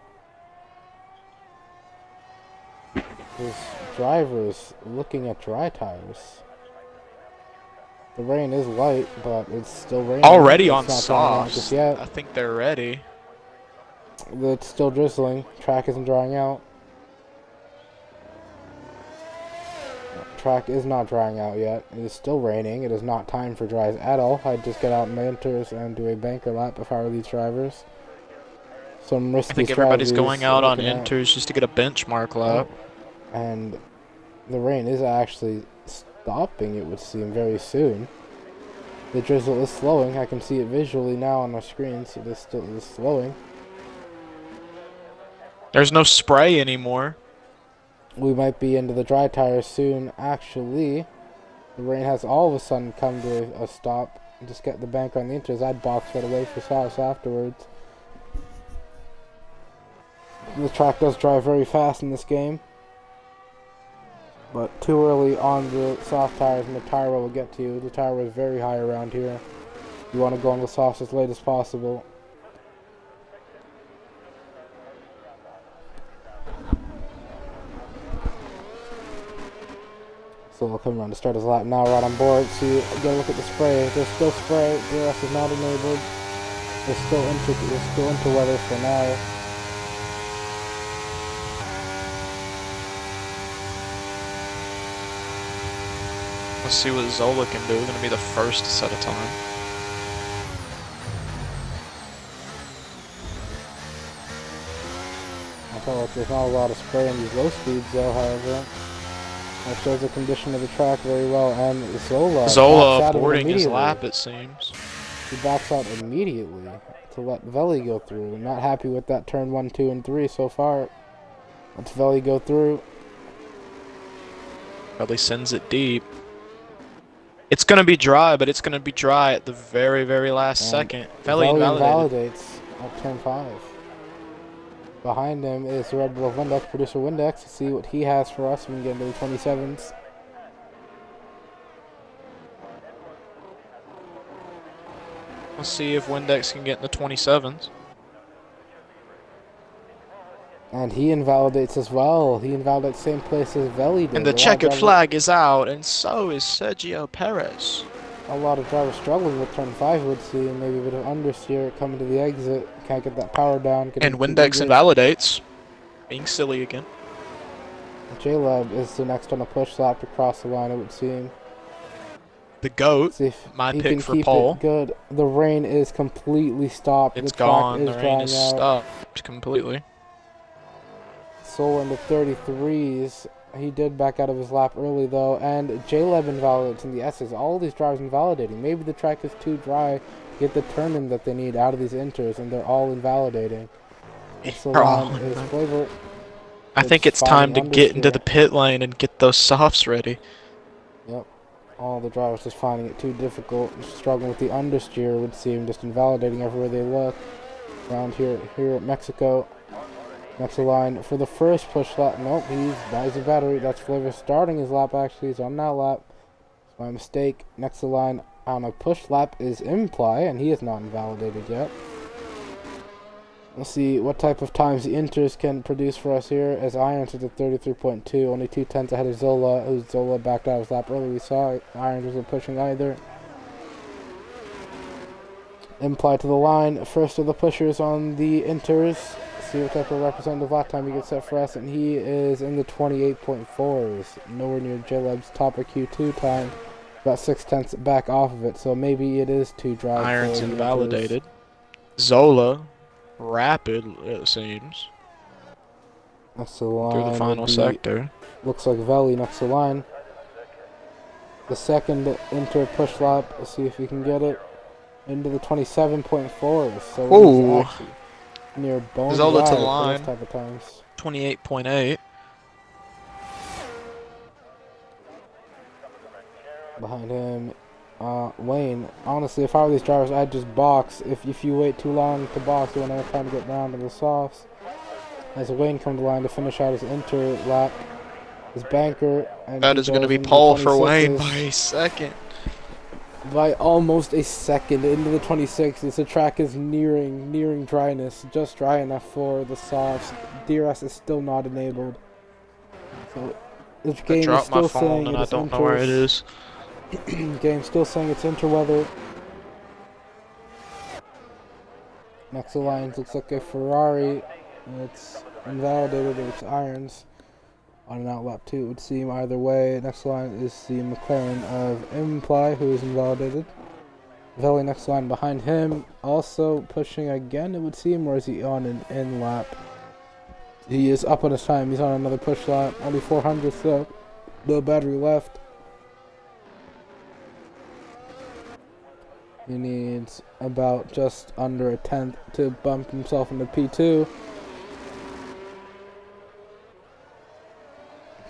His drivers looking at dry tires. The rain is light, but it's still raining. Already on softs. I think they're ready. It's still drizzling. Track isn't drying out. Track is not drying out yet. It is still raining. It is not time for dries at all. I'd just get out in my inters and do a banker lap if I were these drivers. Some risky strategies. I think everybody's going out on inters just to get a benchmark lap. And the rain is actually stopping, it would seem, very soon. The drizzle is slowing. I can see it visually now on my screen, so this still is slowing. There's no spray anymore. We might be into the dry tires soon. Actually, the rain has all of a sudden come to a stop. Just get the bank on the inters. I'd box right away for softs afterwards. The track does drive very fast in this game, but too early on the soft tires and the tire roll will get to you. The tire roll is very high around here. You want to go on the softs as late as possible. So we'll come around to start his lap now. Right on board. See, get a look at the spray. There's still spray. DRS is not enabled. We're still into weather for now. Let's see what Zola can do. Going to be the first to set a time. I feel like there's not a lot of spray in these low speeds though, however. That shows the condition of the track very well, and Zola boarding his lap, it seems. He backs out immediately to let Veli go through. I'm not happy with that turn 1, 2, and 3 so far. Let's Veli go through. Probably sends it deep. It's going to be dry, but it's going to be dry at the very, very last second. Veli invalidates at turn 5. Behind him is the Red Bull of Windex, producer Windex, to see what he has for us when we get into the 27s. Let's see if Windex can get in the 27s. And he invalidates as well. He invalidates the same place as Veli did. And the checkered flag is out, and so is Sergio Perez. A lot of drivers struggling with turn 5, would see, and maybe a bit of understeer coming to the exit. Can't get that power down. And Windex invalidates. Being silly again. J-Lab is the next on the push lap to cross the line, it would seem. The GOAT, my pick for pole. Good. The rain is completely stopped. It's gone. The rain is stopped completely. Soul in the 33s. He did back out of his lap early, though, and J-Leb invalidates in the S's. All of these drivers invalidating. Maybe the track is too dry to get the turn-in that they need out of these inters, and they're all invalidating. This line is flavor. I think it's time to get into the pit lane and get those softs ready. Yep. All the drivers just finding it too difficult, struggling with the understeer would seem, just invalidating everywhere they look. Around here at Mexico. Next line for the first push lap. Nope, he's buys a battery. That's Flavor starting his lap actually. He's on that lap. It's my mistake. Next line on a push lap is Imply, and he is not invalidated yet. We'll see what type of times the Inters can produce for us here, as Irons is at 33.2, only 2/10 ahead of Zola, who's Zola backed out of his lap early. We saw Irons wasn't pushing either. Imply to the line, first of the pushers on the Inters. See what type of representative lap time he gets set for us, and he is in the 28.4s, nowhere near J-Lab's top of Q2 time, about 6/10 back off of it, so maybe it is too dry. Irons invalidated. Zola, rapid, it seems. Next to the line. Through the final sector. Looks like Veli next to the line. The second Inter push lap, let's see if he can get it into the 27.4s, so he's actually near bone Zola dry to the line. those type of times. 28.8. Behind him, Wayne. Honestly, if I were these drivers, I'd just box. If you wait too long to box, you won't have time to get down to the softs. As Wayne comes to the line to finish out his Inter lap, his banker. And that is going to be pole for Wayne by a second. By almost a second into the 26s. The track is nearing dryness, just dry enough for the softs. DRS is still not enabled. So this game is still saying and I don't know where it is. Game still saying it's interweather. Next alliance looks like a Ferrari. It's invalidated if it's Irons. On an outlap 2, it would seem either way. Next line is the McLaren of Imply, who is invalidated. Veli next line behind him, also pushing again, it would seem, or is he on an in lap? He is up on his time. He's on another push lap. Only 400 though. No battery left. He needs about just under a 10th to bump himself into P2.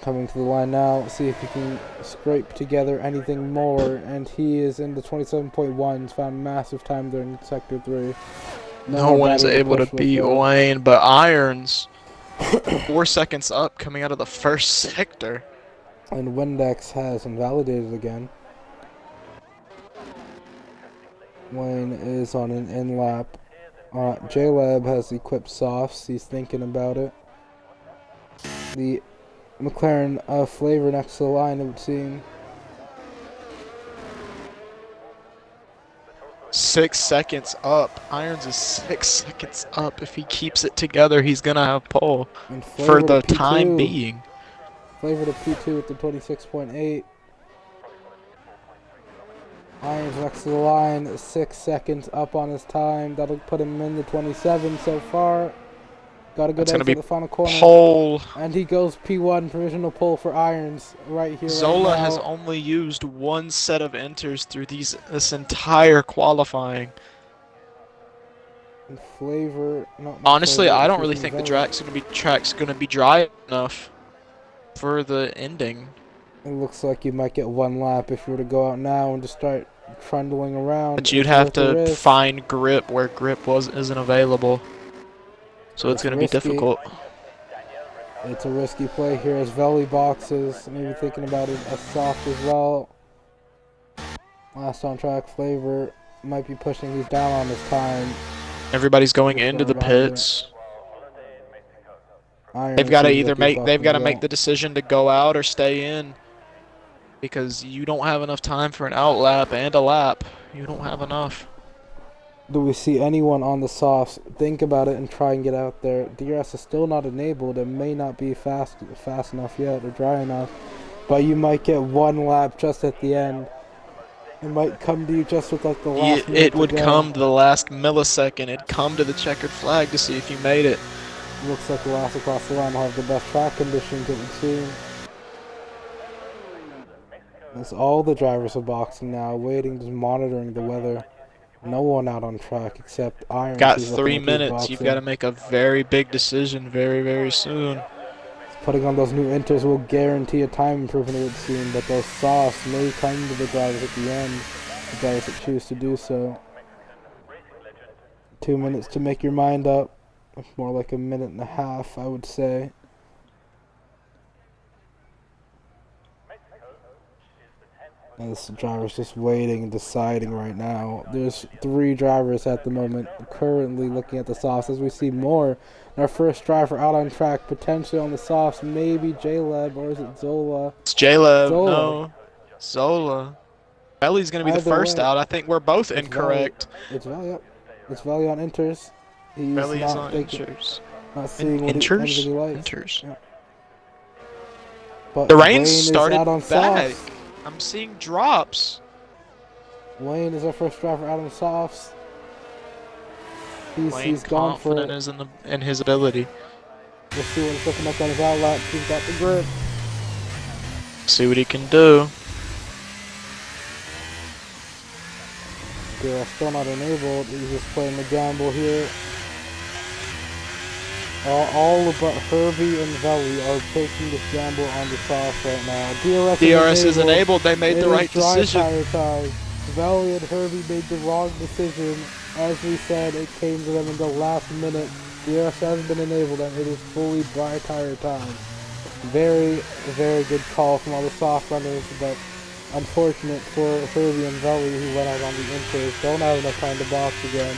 Coming to the line now, see if he can scrape together anything more, and he is in the 27.1s, found massive time during Sector 3. No one's able to beat Wayne, but Irons 4 seconds up coming out of the first sector. And Windex has invalidated again. Wayne is on an in lap. J-Lab has equipped softs, he's thinking about it. The McLaren Flavor next to the line, it would seem. 6 seconds up. Irons is 6 seconds up. If he keeps it together, he's going to have pole for the time being. Flavor to P2 with the 26.8. Irons next to the line, 6 seconds up on his time. That'll put him in the 27 so far. Got a good exit at the final corner. Pole. And he goes P1, provisional pole for Irons right here. Zola right now. has only used one set of enters through this entire qualifying. And Flavor. Honestly, I don't really think the track's gonna be dry enough for the ending. It looks like you might get one lap if you were to go out now and just start trundling around. But you'd have to find grip where grip isn't available. So it's going to be difficult. It's a risky play here as Veli boxes. Maybe thinking about it as soft as well. Last on track, Flavor might be pushing these down on his time. Everybody's going into the pits. They've got to make the decision to go out or stay in, because you don't have enough time for an out lap and a lap. You don't have enough. Do we see anyone on the softs? Think about it and try and get out there. DRS is still not enabled. It may not be fast enough yet or dry enough, but you might get one lap just at the end. It might come to you just with like the last minute It would come to the last millisecond. It'd come to the checkered flag to see if you made it. Looks like the last across the line will have the best track conditions it would seem. That's all the drivers are boxing now, waiting, just monitoring the weather. No one out on track except Irons. Got 3 minutes. You've got to make a very big decision very, very soon. Putting on those new inters will guarantee a time improvement, it would seem, but those softs may come to the drivers at the end, the drivers that choose to do so. 2 minutes to make your mind up. More like a minute and a half, I would say. And this driver's just waiting and deciding right now. There's 3 drivers at the moment currently looking at the softs. As we see more, our first driver out on track, potentially on the softs, maybe J-Leb, or is it Zola? It's J-Leb, no. Zola. Veli's going to be the first out. I think we're both incorrect. It's Veli, yep. It's Veli on inters. He's Veli is on inters. Not seeing anything he likes. Inters. Yeah. But the rain Wayne started out on back. softs. I'm seeing drops. Wayne is our first driver out on softs. He's gone for it. in his ability. We'll see what he's looking up on his outlap. He's got the grip. See what he can do. They're still not enabled. He's just playing the gamble here. All but Herbie and Veli are taking this gamble on the softs right now. DRS is enabled. They made the right decision. Veli and Herbie made the wrong decision. As we said, it came to them in the last minute. DRS hasn't been enabled and it is fully dry tire time. Very, very good call from all the soft runners, but unfortunate for Herbie and Veli, who went out on the inters. Don't have enough time to box again.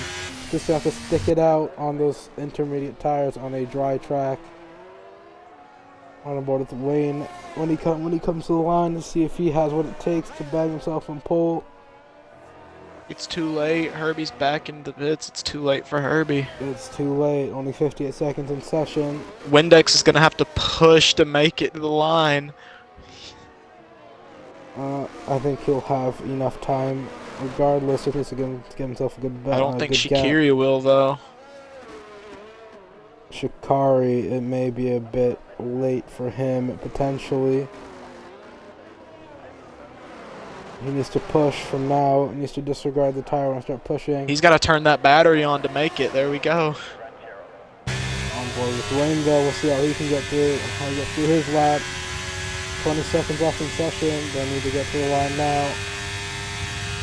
Just have to stick it out on those intermediate tires on a dry track. On board with Wayne when he comes to the line to see if he has what it takes to bag himself on pole. It's too late. Herbie's back in the pits. It's too late for Herbie. It's too late. Only 58 seconds in session. Windex is going to have to push to make it to the line. I think he'll have enough time, regardless if he's going to get himself a good bet. I don't think Shaqiri will, though. Shikari, it may be a bit late for him, potentially. He needs to push from now. He needs to disregard the tire and start pushing. He's got to turn that battery on to make it. There we go. On board with Wayne, though. We'll see how he can get through. How he gets through his lap. 20 seconds left in session. They need to get to the line now.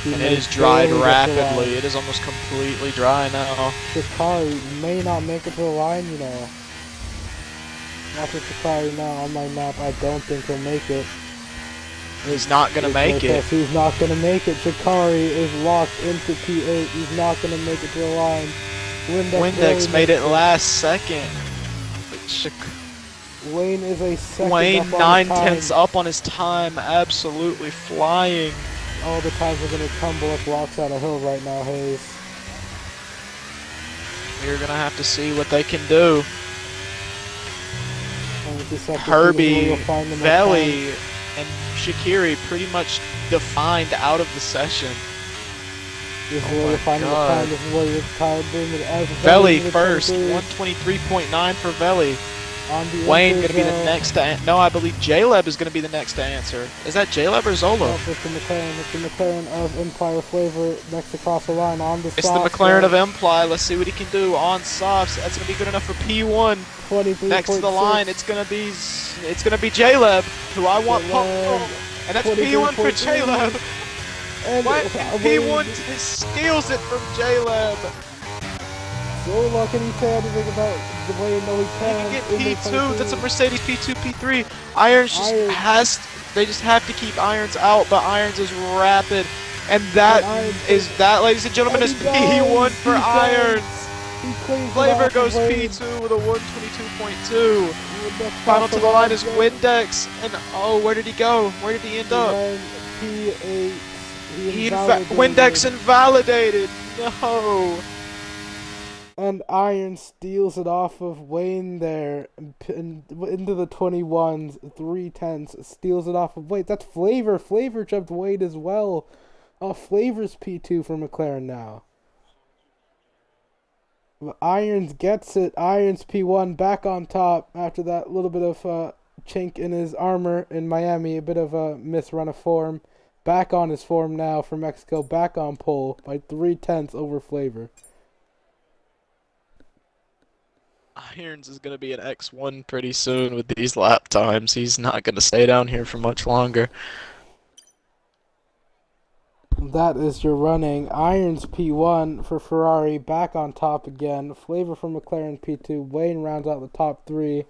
And it is dried rapidly. It is almost completely dry now. Shikari may not make it to the line, you know. Watching Shikari now on my map, I don't think he'll make it. He's not going to make it. He's not going to make it. Shikari is locked into P8. He's not going to make it to the line. Windex made it last second. Wayne is a second Wayne up on 9/10 up on his time. Absolutely flying. All the times are going to tumble up rocks out of hill right now, Hayes. We're going to have to see what they can do. Herbie, Veli, and Shaqiri pretty much defined out of the session. This is where you're finding the time. This is where you're tired doing it. As Veli first, 123.9 for Veli. Wayne going to be the next to no, I believe J-Leb is going to be the next to answer. Is that J-Leb or Zola? Oh, it's the McLaren of Empire Flavor next across the line on the softs. It's the McLaren of Empire. Let's see what he can do on softs. That's going to be good enough for P1. Next to the line, it's going to be J-Leb, who I want pumped. And that's P1 for J-Leb. P1 steals it from J-Lab. Zola, can he say anything about the way he can? He can get P2. That's a Mercedes P2, P3. Irons they just have to keep Irons out, but Irons is rapid. And that, ladies and gentlemen, is P1 for Irons. Flavor goes P2 with a 122.2. Final to the line is Windex. And oh, where did he go? Where did he end up? P8. Windex invalidated. No. And Iron steals it off of Wayne there into the 21s, 3/10, steals it off of Wayne. That's Flavor. Flavor jumped Wayne as well. Flavor's P2 for McLaren now. But Irons gets it. Irons P1 back on top after that little bit of chink in his armor in Miami, a bit of a misrun of form. Back on his form now for Mexico, back on pole by 3/10 over Flavor. Irons is going to be an X1 pretty soon with these lap times. He's not going to stay down here for much longer. That is your running. Irons P1 for Ferrari, back on top again. Flavor for McLaren P2. Wayne rounds out the top 3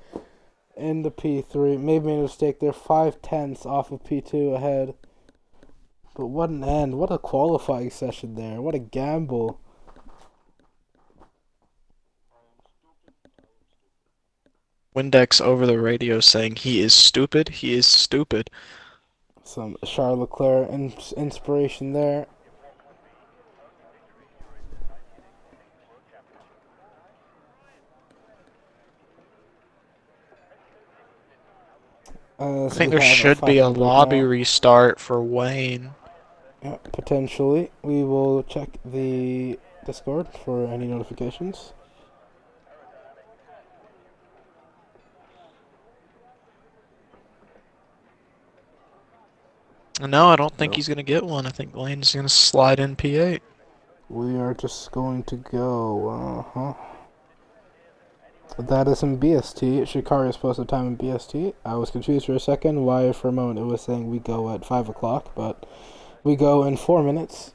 in the P3. Maybe made a mistake there. 5/10 off of P2 ahead. But what an end. What a qualifying session there. What a gamble. Windex over the radio saying he is stupid. He is stupid. Some Charles Leclerc inspiration there. I think there should be a lobby restart for Wayne. Yeah, potentially. We will check the Discord for any notifications. No, I don't think he's going to get one. I think Wayne's going to slide in P8. We are just going to go, That is in BST. Shikari is supposed to time in BST. I was confused for a second why for a moment it was saying we go at 5 o'clock, but we go in 4 minutes.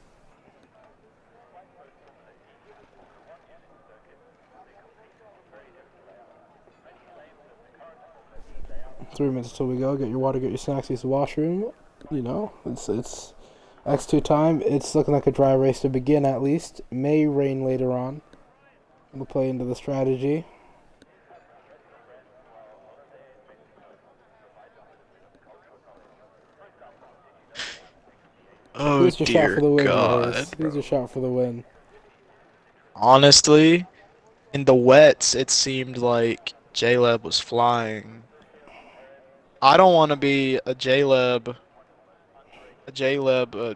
Three minutes till we go. Get your water, get your snacks, use the washroom. You know, it's X2 time. It's looking like a dry race to begin at least. May rain later on. We'll play into the strategy. Oh, Who's your dear shot for the win, God. Who's your shot for the win? Honestly, in the wets, it seemed like J-Leb was flying. I don't want to be a J-Leb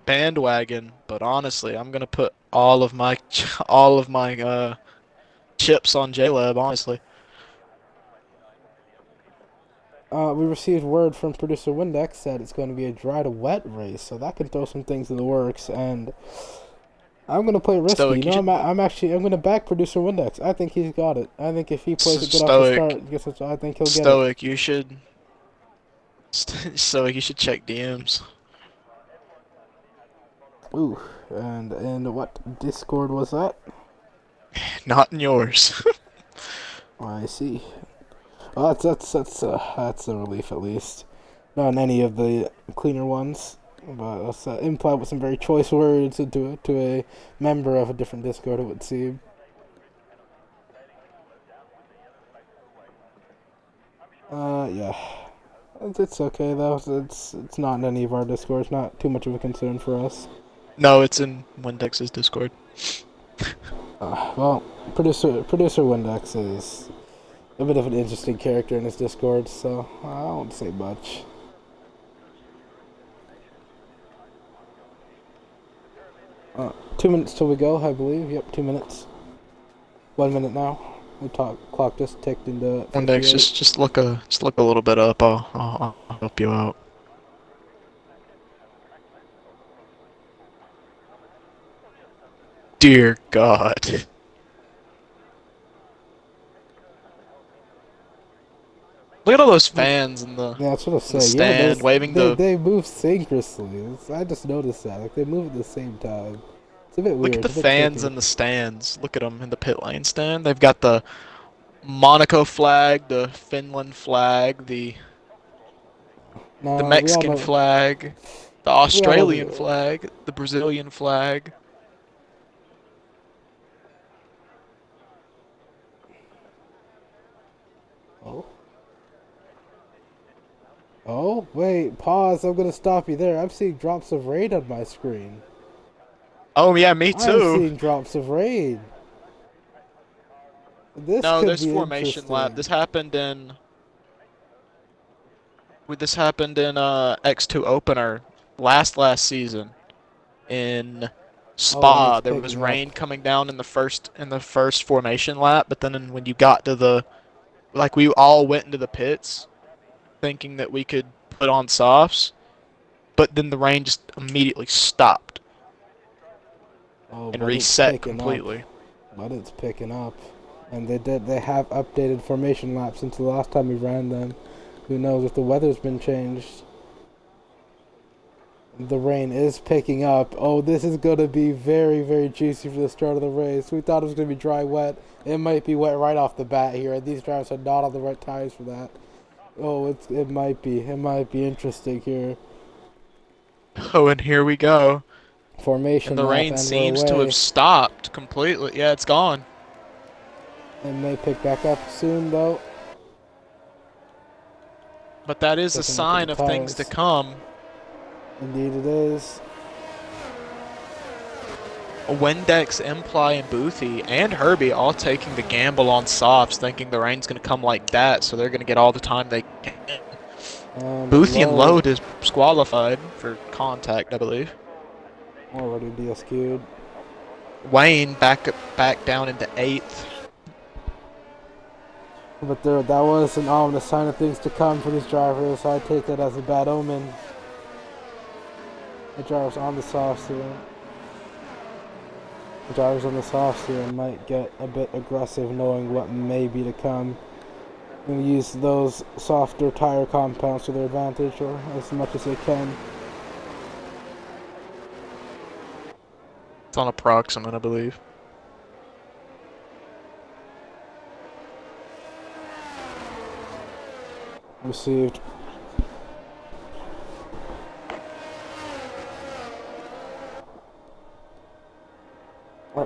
bandwagon, but honestly, I'm gonna put all of my chips on J-Leb, honestly. We received word from producer Windex that it's going to be a dry to wet race, so that can throw some things in the works. And I'm going to play risky. Stoic, I'm going to back producer Windex. I think he's got it. I think if he plays it good off the start, I think he'll get it. Stoic, you should. Stoic, you should check DMs. Ooh, and what Discord was that? Not in yours. I see. Well, that's a relief at least. Not in any of the cleaner ones, but that's implied with some very choice words to a member of a different Discord, it would seem. Yeah, it's okay though. It's not in any of our Discords. Not too much of a concern for us. No, it's in Windex's Discord. Well, producer Windex is a bit of an interesting character in his Discord, so I won't say much. 2 minutes till we go, I believe. Yep, 2 minutes. 1 minute now. The clock just ticked into. Windex, just look a little bit up. I'll help you out. Dear God. Look at all those fans in the, that's what I'm saying. stand waving They move synchronously. I just noticed that. Like, they move at the same time. It's a bit weird. Look at the fans in the stands. Look at them in the pit lane stand. They've got the Monaco flag, the Finland flag, the Mexican flag, the Australian flag, the Brazilian flag. Oh, wait, pause. I'm gonna stop you there. I'm seeing drops of rain on my screen. Oh, yeah, me too. I'm seeing drops of rain. No, there's formation lap. This happened in X2 opener last season in Spa. There was rain coming down in the first formation lap, but then when you got to we all went into the pits thinking that we could put on softs, but then the rain just immediately stopped and reset completely. But it's picking up. And they have updated formation laps since the last time we ran them. Who knows if the weather's been changed. The rain is picking up. Oh, this is going to be very, very juicy for the start of the race. We thought it was going to be dry, wet. It might be wet right off the bat here. These drivers are not on the right tires for that. Oh, it might be. It might be interesting here. Oh, and here we go. Formation And the lap, rain and seems we're to away. have stopped completely. Yeah, it's gone. It may pick back up soon, though. But that is a Looking sign at of the things to tires. come. Indeed it is. Windex, Imply, and Boothie, and Herbie all taking the gamble on softs, thinking the rain's going to come like that, so they're going to get all the time they can. And Boothie and Load is disqualified for contact, I believe. already DSQ'd. Wayne back down into 8th. But that was an ominous sign of things to come for these drivers. I take that as a bad omen. The drivers on the softs here. The drivers on the softs here might get a bit aggressive knowing what may be to come. And use those softer tire compounds to their advantage, or as much as they can. It's on approximate, I believe. Received.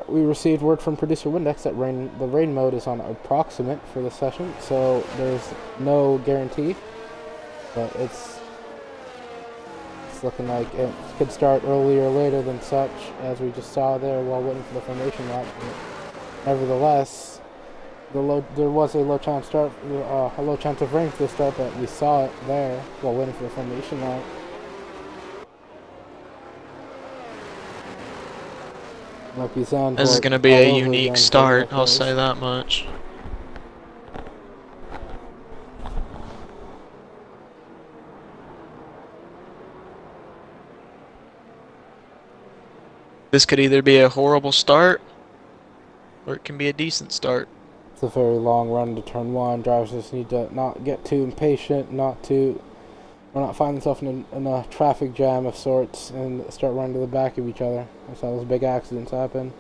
We received word from producer Windex that the rain mode is on approximate for the session, so there's no guarantee, but it's looking like it could start earlier or later than such, as we just saw there while waiting for the formation lap. But nevertheless, there was a low chance of rain for the start, but we saw it there while waiting for the formation lap. Might be This is going to be a unique start, I'll say that much. This could either be a horrible start, or it can be a decent start. It's a very long run to turn 1. Drivers just need to not get too impatient, not find themselves in a traffic jam of sorts and start running to the back of each other. That's how those big accidents happen.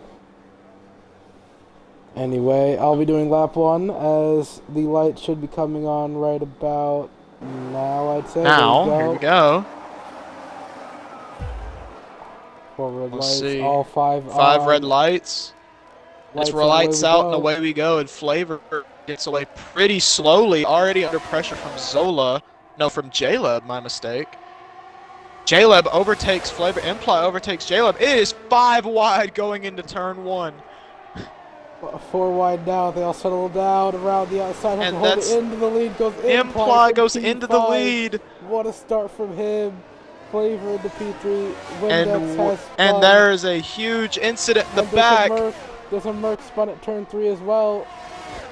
Anyway, I'll be doing lap 1 as the light should be coming on right about now, I'd say. Now, here we go. 4 red Let's lights, see. all 5 5 red lights. It's lights out and away we go, and Flavor gets away pretty slowly, already under pressure from Zola. No, from J-Leb, my mistake. J-Leb overtakes Flavor. Imply overtakes J-Leb. It is 5 wide going into turn 1. 4 wide now. They all settle down around the outside. And that's into the lead. Imply goes into the lead. What a start from him. Flavor into P3. Windex has spun. And there is a huge incident in the back. There's a Merc spun at turn 3 as well.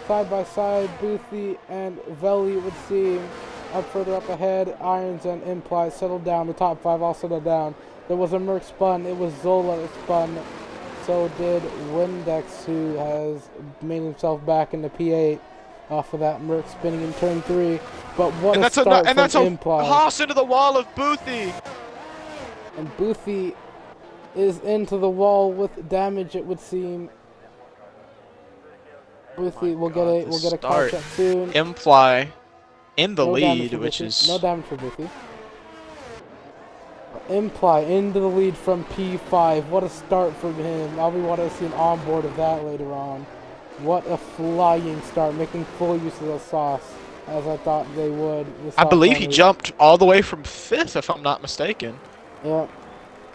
Side by side, Boothie and Veli would seem. Further up ahead, Irons and Imply settled down. The top 5 all settled down. There was a Merc spun. It was Zola that spun. So did Windex, who has made himself back into P8 off of that Merc spinning in turn 3. But what a start from Imply. Haas into the wall of Boothie. And Boothie is into the wall with damage, it would seem. Boothie will get a car check soon. Imply in the lead, which is no damage for Boothie. Imply into the lead from P5. What a start from him. I'll be wanting to see an onboard of that later on. What a flying start, making full use of the sauce, as I thought they would. I believe he jumped all the way from 5th, if I'm not mistaken. Yep.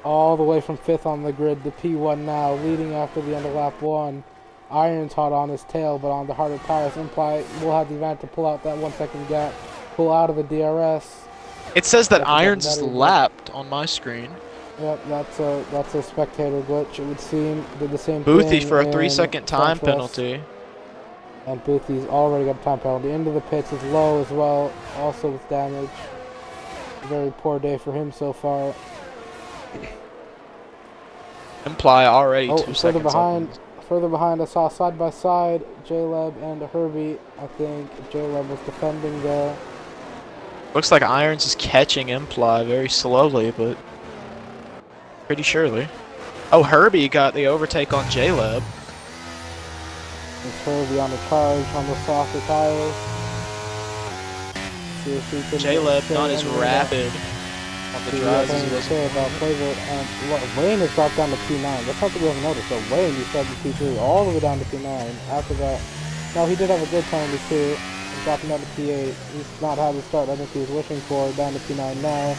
All the way from 5th on the grid to P1 now, leading after the end of lap 1. Iron's hot on his tail, but on the harder tires, Imply will have the advantage to pull out that 1 second gap, pull out of the DRS. It says that Irons is lapped on my screen. Yep, that's a spectator glitch. It would seem did the same Boothie thing for a 3-second time penalty. And Boothie's already got a time penalty. Into the pits is low as well, also with damage. Very poor day for him so far. Imply already 2 seconds behind. further behind, I saw side by side J-Leb and Herbie. I think J-Leb was defending there. Looks like Irons is catching Imply very slowly, but pretty surely. Oh, Herbie got the overtake on J-Leb. It's Herbie on the charge on the softer tires. See if he can J-Leb not as rapid on the drives as he was. About Flavor. Wayne has dropped down to P9. That's something we haven't noticed. So Wayne, he started P3 all the way down to P9. After that, now he did have a good time in P2. He's dropping down to P8. He's not had the start I think he was wishing for. Down to P9 now.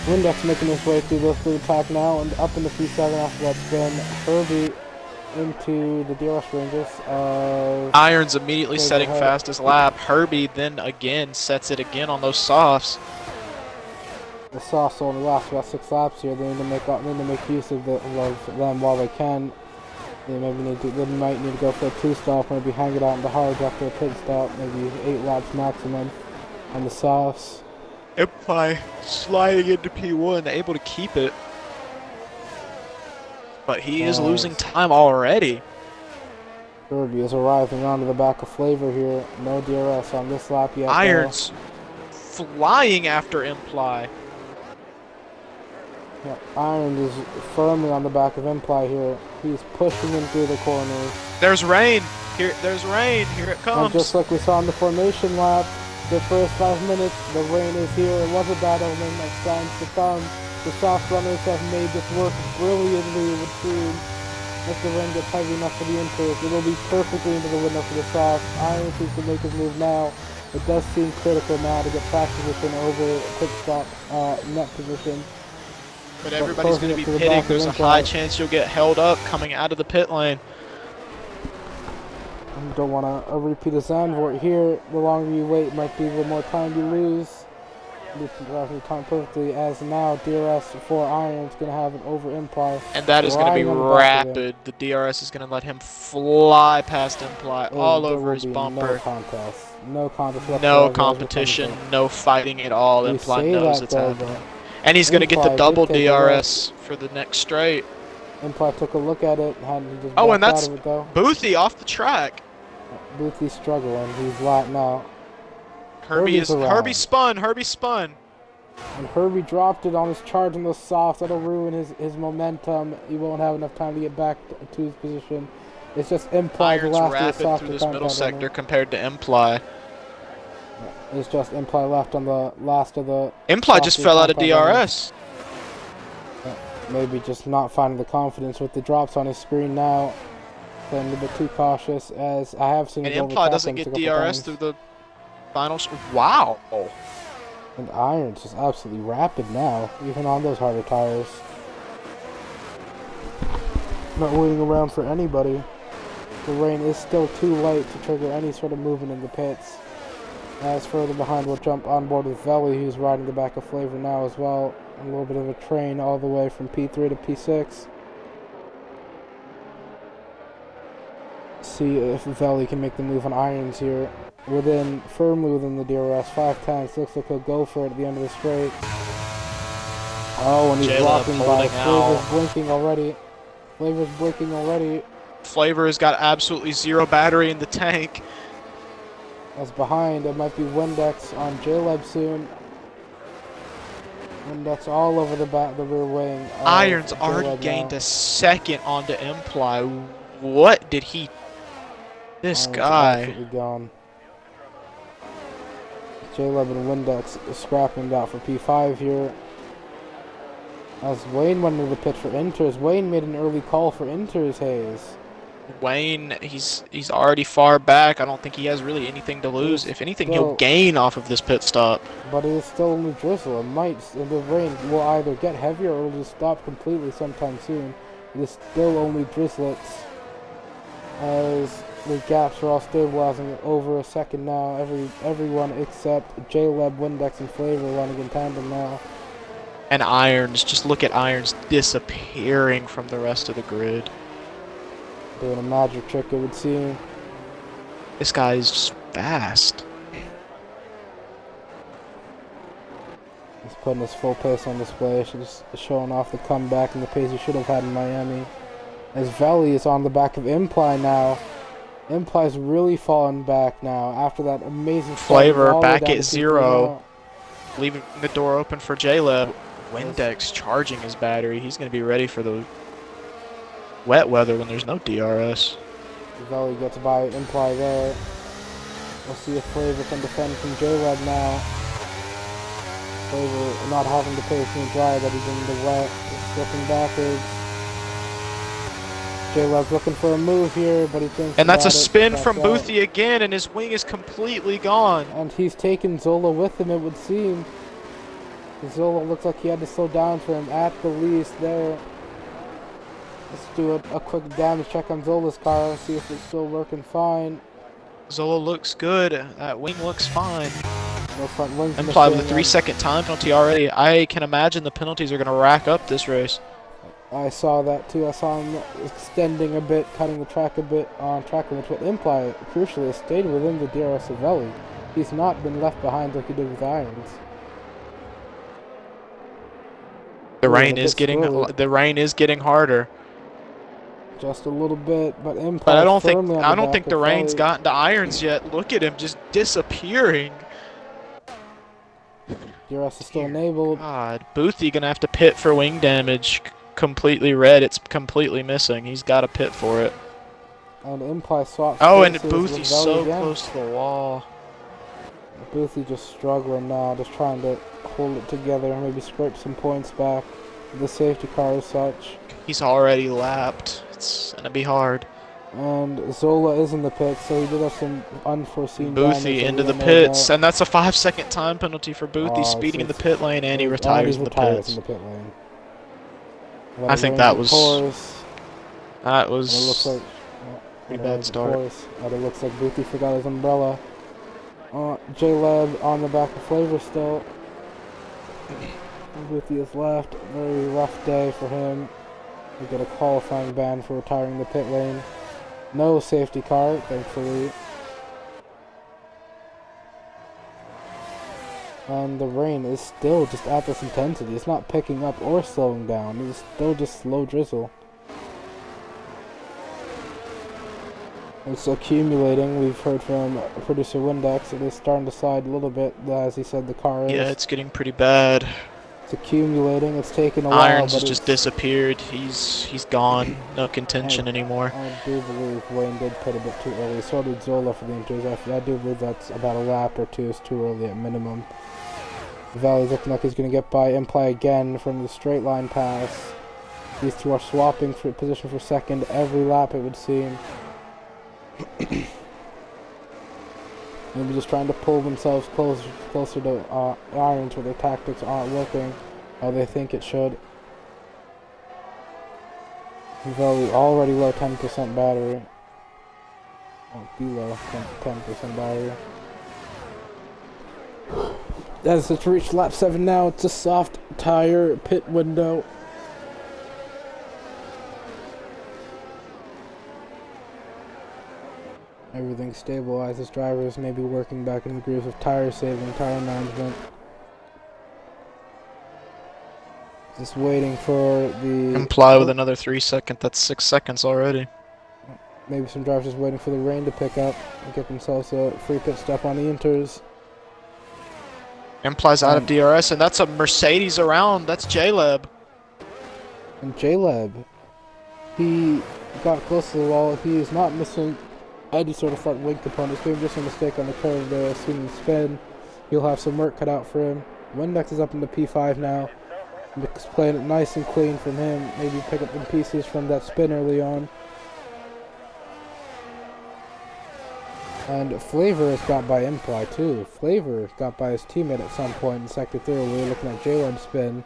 Windex making his way through the pack now and up into P7 after that spin. Herbie into the DRS ranges. Irons immediately setting fastest lap. Herbie then again sets it again on those softs. The softs only last about 6 laps here. They need to make use of them while they can. They might need to go for a 2-stop, maybe hang it out in the hards after a pit stop, maybe 8 laps maximum on the softs. Imply sliding into P1, able to keep it. But he is losing time already. Herbie is arriving onto the back of Flavor here. No DRS on this lap yet. Irons flying after Imply. Yeah, Irons is firmly on the back of Imply here. He's pushing him through the corners. There's rain. There's rain. Here it comes. And just like we saw in the formation lap, the first 5 minutes, the rain is here. It was a bad omen. That's signs to come. The soft runners have made this work brilliantly with Crew. If the rain gets heavy enough for the inters, it will be perfectly into the window for the soft. Irons needs to make his move now. It does seem critical now to get track position over pit stop net position. But everybody's going to be pitting. There's a high chance you'll get held up coming out of the pit lane. You don't want a repeat of Zandvoort here. The longer you wait, might be the more time you lose. Driving time perfectly as now DRS for Irons going to have an over Imply. And that is going to be rapid. The DRS is going to let him fly past Imply all over his bumper. No contest. No contest. No competition. No fighting at all. Imply knows it's happening. And he's going to get the double DRS for the next straight. Imply took a look at it. Just and that's Boothie off the track. Boothie's struggling. He's lap now. Herbie spun. And Herbie dropped it on his charge on those softs. That'll ruin his momentum. He won't have enough time to get back to his position. It's just Imply. Irons rapid through this middle sector compared to Imply. It's just Imply left on the last of the... Imply just fell out of DRS. Maybe just not finding the confidence with the drops on his screen now. Playing a little bit too cautious, as I have seen. And Imply doesn't get DRS through the finals. Wow. And Irons is absolutely rapid now, even on those harder tires. Not waiting around for anybody. The rain is still too light to trigger any sort of movement in the pits. As further behind, we'll jump on board with Veli, who's riding the back of Flavor now as well. A little bit of a train all the way from P3 to P6. See if Veli can make the move on Irons here. Firmly within the DRS. 5 tenths. Looks like he'll go for it at the end of the straight. Oh, and he's blocking by. Flavor's blinking already. Flavor has got absolutely zero battery in the tank. That's behind. It might be Windex on J-Leb soon. Windex all over the rear wing. Irons already gained a second onto Imply. What did he... This guy. Absolutely gone. J-Leb and Windex scrapping out for P5 here. As Wayne went into the pit for Inters. Wayne made an early call for Inters, Hayes. Wayne, he's already far back. I don't think he has really anything to lose. If anything, he'll gain off of this pit stop. But it is still only drizzle. The rain will either get heavier or it'll just stop completely sometime soon. It is still only drizzlets. As the gaps are all stabilizing over a second now. Everyone except J-Leb, Windex, and Flavor running in tandem now. And Irons, just look at Irons disappearing from the rest of the grid. Doing a magic trick, it would seem. This guy is just fast. He's putting his full pace on display. Just showing off the comeback and the pace he should have had in Miami. As Valley is on the back of Imply now. Imply's really fallen back now after that amazing Flavor back at 0, leaving the door open for J-Leb. Windex charging his battery. He's going to be ready for the wet weather when there's no DRS. Valley gets by Imply there. We'll see if Flavor can defend from J-Leb now. Flavor not having to pay for the dry that he's in the wet. He's slipping backwards. J-Leb's looking for a move here, but he thinks. And that's a spin from Boothie again, and his wing is completely gone. And he's taken Zola with him, it would seem. Zola looks like he had to slow down for him at the least there. Let's do a quick damage check on Zola's car, see if it's still working fine. Zola looks good. That wing looks fine. No front wings. Imply with a 3-second time penalty already. I can imagine the penalties are going to rack up this race. I saw that too. I saw him extending a bit, cutting the track a bit on track limits. What Imply, crucially, has stayed within the DRS of Valley. He's not been left behind like he did with Irons. The rain is getting harder. Just a little bit, but Imply. But I don't think the rain's gotten to Irons yet. Look at him just disappearing. DRS is still enabled. God, Boothie gonna have to pit for wing damage. Completely red. It's completely missing. He's got to pit for it. And Imply swaps. Oh, and Boothie's so close to the wall. Boothie just struggling now, just trying to hold it together, maybe scrape some points back. The safety car as such. He's already lapped. It's gonna be hard. And Zola is in the pits, so he did have some unforeseen Boothie into the pits, and that's a 5-second time penalty for Boothie speeding in the pit lane, and he retires in the pits. Lane. I think that was pretty bad start. And it looks like Boothie forgot his umbrella. J-Leb on the back of Flavor still. Boothie is left. Very rough day for him. We get a qualifying ban for retiring the pit lane. No safety car, thankfully. And the rain is still just at this intensity. It's not picking up or slowing down. It's still just slow drizzle. It's accumulating. We've heard from producer Windex. It is starting to slide a little bit, as he said the car is. Yeah, it's getting pretty bad. It's accumulating. It's taken a while. Irons has just disappeared. He's gone. No contention anymore. I do believe Wayne did pit a bit too early. So did Zola for the inters. I do believe that's about a lap or two. Is too early at minimum. Valley's looking like he's going to get by Imply again from the straight line pass. These two are swapping for position for second every lap, it would seem. Maybe just trying to pull themselves closer to Irons where their tactics aren't working how they think it should. Valley already low 10% battery. Oh, below 10% battery. As it's reached lap 7 now, it's a soft tire pit window. Everything stabilizes. Drivers may be working back in the grooves of tire saving, tire management. Just waiting for the... Imply with another 3 seconds. That's 6 seconds already. Maybe some drivers just waiting for the rain to pick up and get themselves a free pit stop on the inters. Imply's out of DRS, and that's a Mercedes around. That's J-Leb. And J-Leb, he got close to the wall. He is not missing any sort of front wing components. Maybe just a mistake on the curve there, assuming the spin. He'll have some work cut out for him. Windex is up into P5 now. He's playing it nice and clean from him. Maybe pick up some pieces from that spin early on. And Flavor is got by Imply too. Flavor got by his teammate at some point in Sector 3. We were looking at J-Leb spin.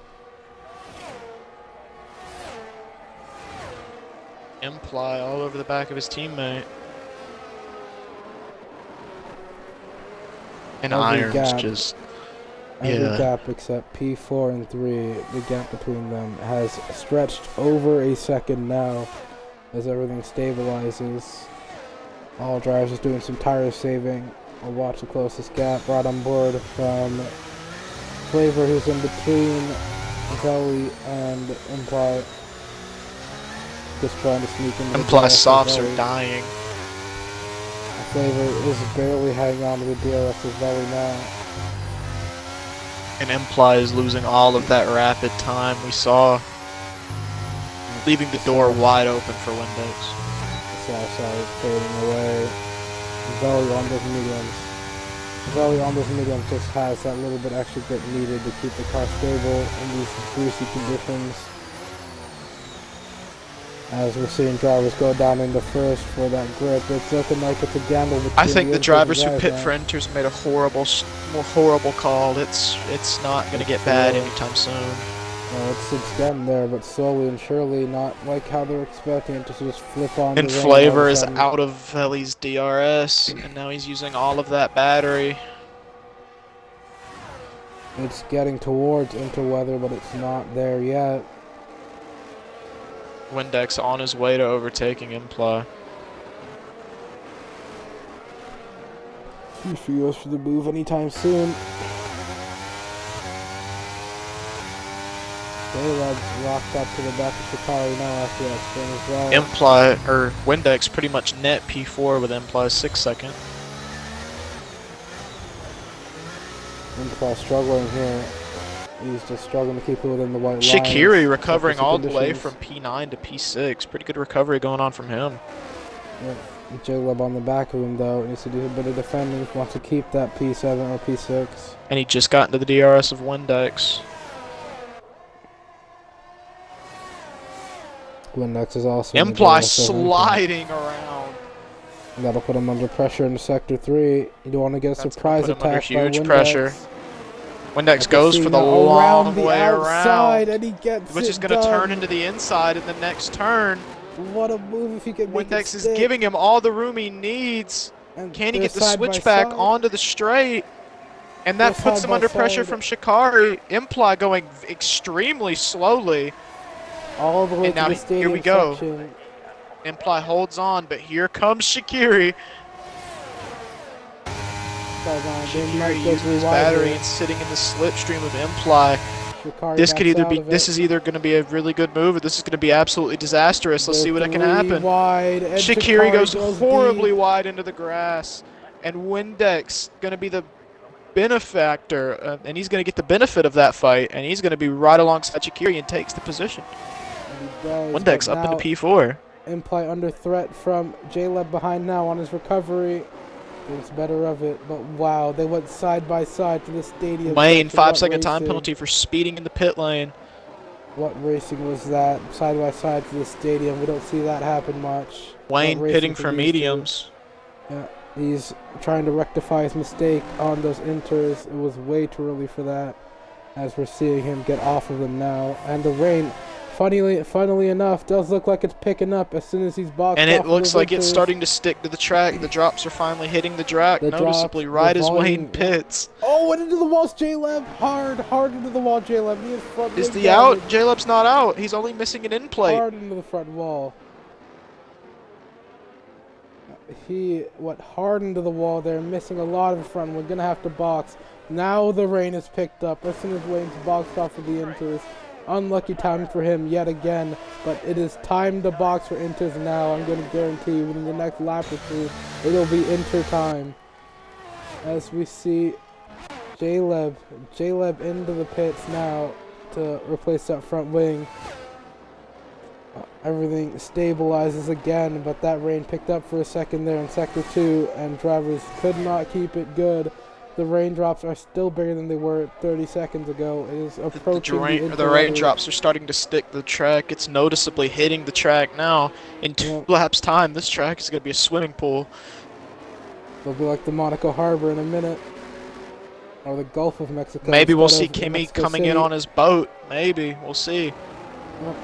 Imply all over the back of his teammate. And Irons just... Every gap except P4 and 3, the gap between them has stretched over a second now as everything stabilizes. All drivers is doing some tire saving. I'll watch the closest gap right on board from Flavor, who's in between Valley and Imply. is trying to sneak in. Imply softs are dying. Flavor is barely hanging on to the DRS's belly now. And Imply is losing all of that rapid time we saw, leaving the door wide open for Windex. Side fading away. Belly on those mediums. Belly on those mediums just has that little bit extra grip needed to keep the car stable in these greasy conditions. As we're seeing drivers go down into first for that grip, it's looking like it's a gamble between I think the drivers who pit now. for Inters made a horrible call. It's not going to get bad anytime soon. It's getting there, but slowly and surely, not like how they're expecting it to just flip on. And Flavor is out of Veli's DRS, and now he's using all of that battery. It's getting towards interweather, but it's not there yet. Windex on his way to overtaking Imply. If he goes for the move anytime soon. J-Lab's locked up to the back of Shikari now after that spin as well. Imply, or Windex pretty much net P4 with Imply's 6 second. Imply struggling here. He's just struggling to keep it within the white line. Shikiri recovering all the way from P9 to P6. Pretty good recovery going on from him. Yep. J-Lab on the back of him though. Needs to do a bit of defending if he wants to keep that P7 or P6. And he just got into the DRS of Windex. Windex is also Imply sliding around. That'll put him under pressure in Sector 3. You don't want to get a surprise attack by huge Windex. Pressure. Windex goes for the long way around, and he gets which is going to turn into the inside in the next turn. What a move if he can make Windex it is stick. giving him all the room he needs. And can he get the side switchback side. onto the straight? And that They're puts side him by under pressure side. from Imply. Imply going extremely slowly. All the way And to now the here stadium we go. section. Imply holds on, but here comes Shikiri. Shikiri using his battery and sitting in the slipstream of Imply. This could either be, this is either going to be a really good move or this is going to be absolutely disastrous. Let's see what can happen. Shikiri goes horribly wide into the grass, and Windex going to be the benefactor, and he's going to get the benefit of that fight, and he's going to be right alongside Shikiri and takes the position. Windex up into P4. Imply under threat from J-Lab behind now on his recovery. Thinks better of it, but wow, they went side by side to the stadium. Wayne, 5-second time penalty for speeding in the pit lane. What racing was that? Side by side to the stadium. We don't see that happen much. Wayne pitting for mediums. Yeah, he's trying to rectify his mistake on those inters. It was way too early for that, as we're seeing him get off of them now. And the rain, funnily enough, does look like it's picking up as soon as he's boxed and off it looks of like inters. it's starting to stick to the track. The drops are finally hitting the track noticeably right as Wayne pits. Oh, and into the walls, J-Lab. Hard into the wall, J-Lab. He is front. Is the out? J-Lab's not out. He's only missing an in plate. Hard into the front wall. He went hard into the wall there, missing a lot of the front. We're going to have to box. Now the rain has picked up as soon as Wayne's boxed off of the inters. Unlucky time for him yet again, but it is time to box for inters now. I'm going to guarantee you within the next lap or two, it'll be inter time. As we see J-Lab into the pits now to replace that front wing. Everything stabilizes again, but that rain picked up for a second there in Sector 2, and drivers could not keep it good. The raindrops are still bigger than they were 30 seconds ago. It is approaching the raindrops are starting to stick to the track. It's noticeably hitting the track now. In 2 laps time, this track is going to be a swimming pool. It'll be like the Monaco Harbor in a minute. Or the Gulf of Mexico. Maybe we'll see Kimi coming in on his boat. Maybe. We'll see. Yep.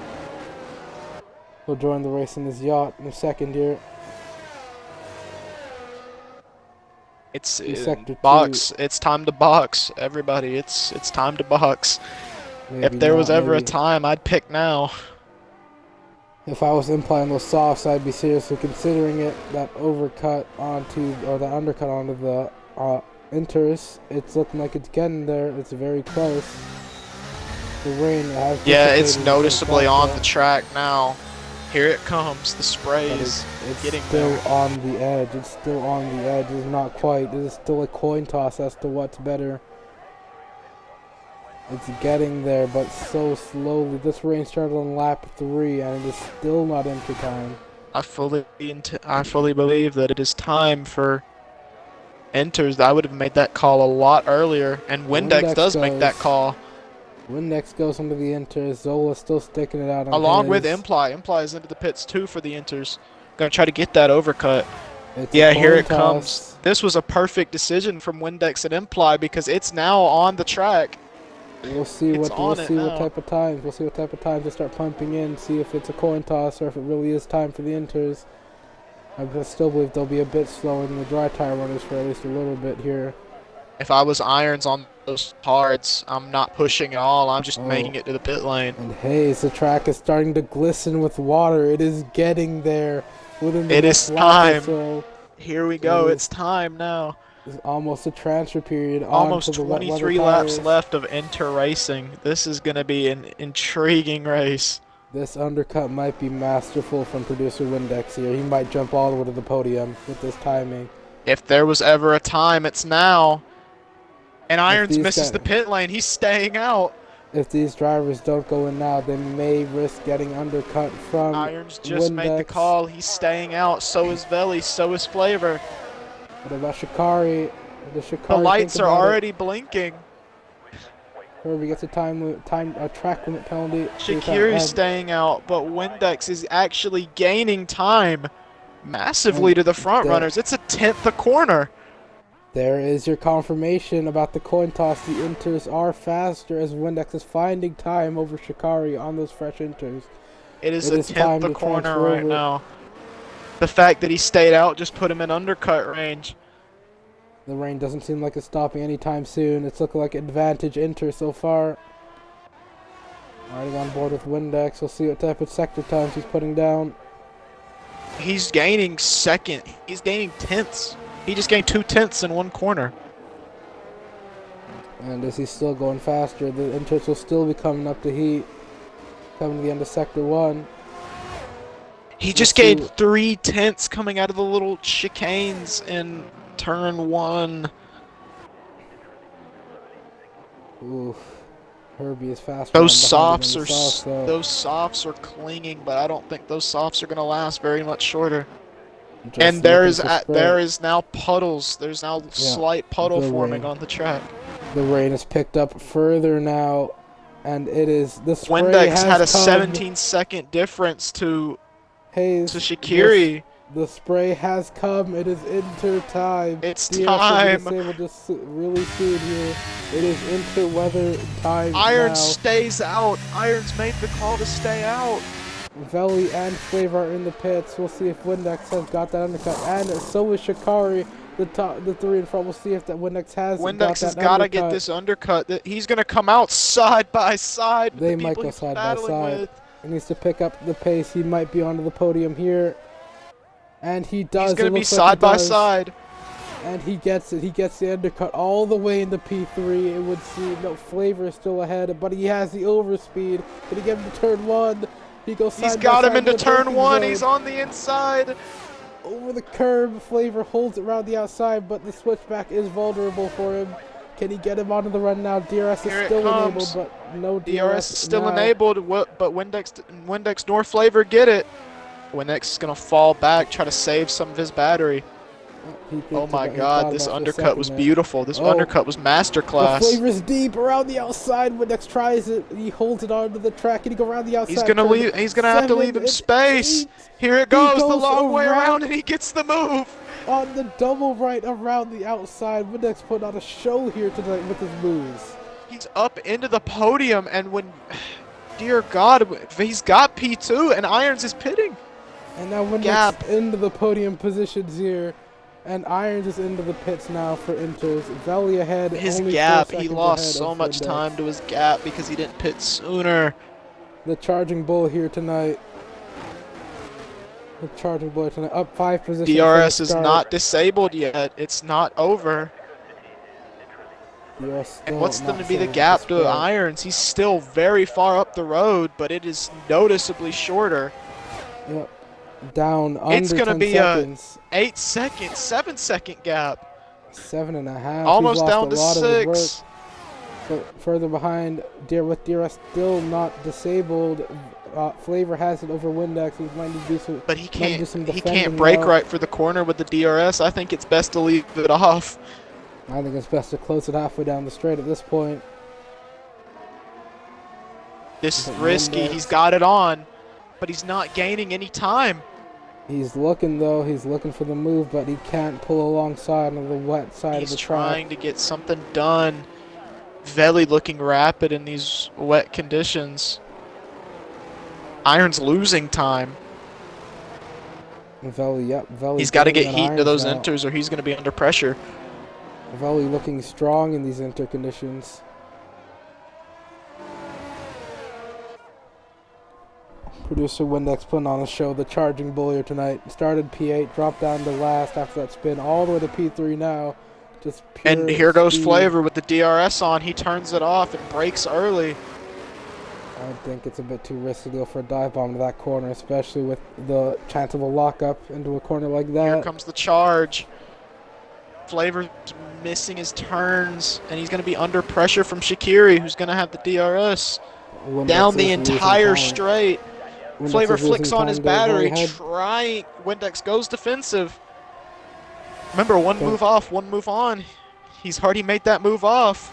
He'll join the race in his yacht in a second here. It's box. It's time to box, everybody. It's time to box. If there was ever a time, I'd pick now. If I was implying those softs, I'd be seriously considering it. That undercut onto the inters. It's looking like it's getting there. It's very close. The rain has. Yeah, it's noticeably on the track now. Here it comes. The spray But is it's getting still there. on the edge. It's still on the edge. It's not quite. It is still a coin toss as to what's better. It's getting there, but so slowly. This rain started on lap 3, and it is still not into time. I fully believe that it is time for enters. I would have made that call a lot earlier, and Windex does make that call. Windex goes into the inters. Zola still sticking it out on Along his. with Imply. Imply is into the pits too for the inters. Gonna try to get that overcut. It's Yeah, a here coin it comes. toss. This was a perfect decision from Windex and Imply because it's now on the track. We'll see It's what on it now. type of times. We'll see what type of times they start pumping in. See if it's a coin toss or if it really is time for the inters. I still believe they'll be a bit slower than the dry tire runners for at least a little bit here. If I was irons on those hards, I'm not pushing at all. I'm just making it to the pit lane. And Hayes, the track is starting to glisten with water. It is getting there within the It next is lap or time. so. Here we go. It's time now. It's almost a transfer period. Almost onto the wet 23 weather laps tires. left of inter racing. This is going to be an intriguing race. This undercut might be masterful from producer Windex here. He might jump all the way to the podium with this timing. If there was ever a time, it's now. And Irons misses the pit lane. He's staying out. If these drivers don't go in now, they may risk getting undercut from Irons just Windex. made the call. He's staying out. So is Veli. So is Flavor. What about Shikari? The lights are already blinking. Herbie gets a track limit penalty. Shakiri's staying out, but Windex is actually gaining time massively to the front runners. It's a 10th a corner. There is your confirmation about the coin toss. The inters are faster as Windex is finding time over Shikari on those fresh inters. It is a 10th a corner right now. The fact that he stayed out just put him in undercut range. The rain doesn't seem like it's stopping anytime soon. It's looking like advantage Inter so far. Riding on board with Windex. We'll see what type of sector times he's putting down. He's gaining second. He's gaining tenths. He just gained 2 tenths in one corner. And as he's still going faster, the Inters will still be coming up to heat. Coming to the end of sector 1. He just gained 3 tenths coming out of the little chicanes in turn 1. Oof. Herbie is fast. Those softs are clinging, but I don't think those softs are going to last very much shorter. And there is now puddles. There's now slight puddle forming on the track. The rain is picked up further now, and it is the spray Windex had a 17-second difference to Shakiri. The spray has come. It is Inter time. It's time. Just really soon here. It is Inter weather time. Irons stays out. Irons made the call to stay out. Veli and Flavor are in the pits. We'll see if Windex has got that undercut, and so is Shikari. The three in front. We'll see if that Windex has. Windex has got to get this undercut. He's going to come out side by side. They might go side by side. He needs to pick up the pace. He might be onto the podium here. And he does. He's going to be side by side. And he gets it. He gets the undercut all the way into P3. It would seem. No, Flavor is still ahead, but he has the overspeed. Did he get him to turn 1? He goes side by side. He's got him into turn 1. He's on the inside. Over the curb, Flavor holds it around the outside, but the switchback is vulnerable for him. Can he get him onto the run now? DRS is still enabled, but no DRS is still enabled, but Windex nor Flavor get it. Windex is going to fall back, try to save some of his battery. Oh my god, this undercut was beautiful. This undercut was masterclass. The Flavor's deep around the outside. Windex tries it. He holds it onto the track and he goes around the outside. He's gonna have to leave him space. Here it goes, the long way around, and he gets the move. On the double right around the outside. Windex put on a show here tonight with his moves. He's up into the podium, and dear God, he's got P2, and Irons is pitting. And now Windex into the podium positions here. And Irons is into the pits now for Inters. Veli ahead. His gap, he lost so much time to his gap because he didn't pit sooner. The Charging Bull here tonight. Up 5 positions. DRS is not disabled yet. It's not over. And what's going to be the gap to Irons? He's still very far up the road, but it is noticeably shorter. Yep. Down It's under going to 10 be seconds. a 8-second, 7-second gap. 7.5. Almost He's lost down a to lot of his work. 6. But further behind, with DRS still not disabled, Flavor has it over Windex. He's going to do some. But he can't. He defending can't break now. right for the corner with the DRS. I think it's best to leave it off. I think it's best to close it halfway down the straight at this point. This is But risky. Windex, He's got it on, but he's not gaining any time. He's looking though. He's looking for the move, but he can't pull alongside on the wet side of the track. He's trying to get something done. Veli looking rapid in these wet conditions. Iron's losing time. Veli, yep. Veli. He's got to get heat into those inters, or he's going to be under pressure. Veli looking strong in these inter conditions. Producer Windex putting on a show. The charging bull here tonight. Started P8, dropped down to last after that spin, all the way to P3 now. Just pure And here goes speed. Flavor with the DRS on. He turns it off and brakes early. I think it's a bit too risky to go for a dive bomb to that corner, especially with the chance of a lockup into a corner like that. Here comes the charge. Flavor's missing his turns, and he's going to be under pressure from Shaqiri, who's going to have the DRS. Windex Down the is losing entire time. straight. Windex Flavor is losing flicks on time his to the very battery, head. trying. Windex goes defensive. Remember, one move off, one move on. He's already made that move off.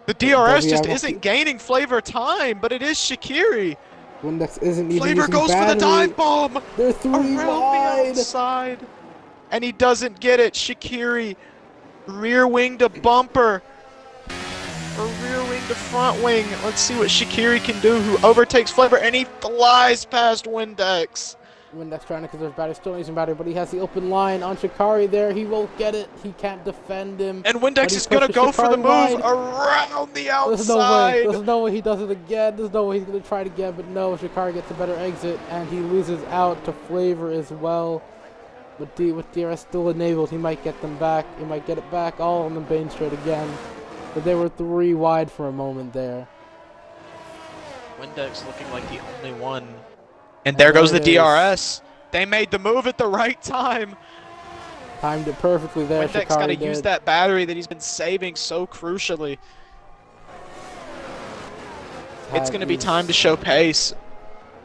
The DRS just isn't gaining Flavor time, but it is Shaqiri. Windex isn't even Flavor using goes battery. for the dive bomb. They're 3 Around wide. the outside. And he doesn't get it. Shaqiri, rear wing to bumper. Or rear wing to front wing. Let's see what Shaqiri can do, who overtakes Flavor, and he flies past Windex. Windex trying to conserve battery, still using battery, but he has the open line on Shaqiri there. He won't get it. He can't defend him. And Windex is going to go for the move around the outside. There's no way he does it again. There's no way he's going to try it again, but no, Shaqiri gets a better exit, and he loses out to Flavor as well. But with DRS still enabled, he might get them back. He might get it back all on the main straight again. But they were 3 wide for a moment there. Windex looking like the only one. And there goes the DRS. They made the move at the right time. Timed it perfectly there. Windex got to use that battery that he's been saving so crucially. It's going to be time to show pace.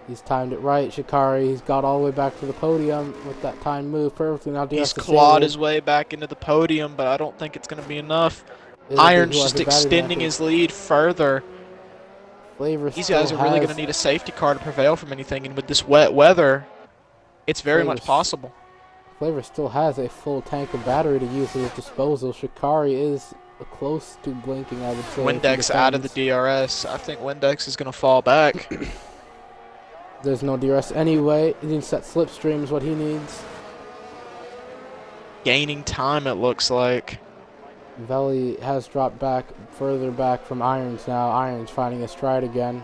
He's timed it right. Shaqiri, he's got all the way back to the podium with that timed move perfectly. Now he's clawed his way back into the podium, but I don't think it's going to be enough. Iron's just extending his lead further. These guys are really going to need a safety car to prevail from anything, and with this wet weather, it's very much possible. Flavor still has a full tank of battery to use at his disposal. Shaqiri is close to blinking, I would say. Windex out of the DRS. I think Windex is going to fall back. There's no DRS anyway. He needs that slipstream is what he needs. Gaining time, it looks like. Veli has dropped back, further back from Irons now. Irons finding his stride again.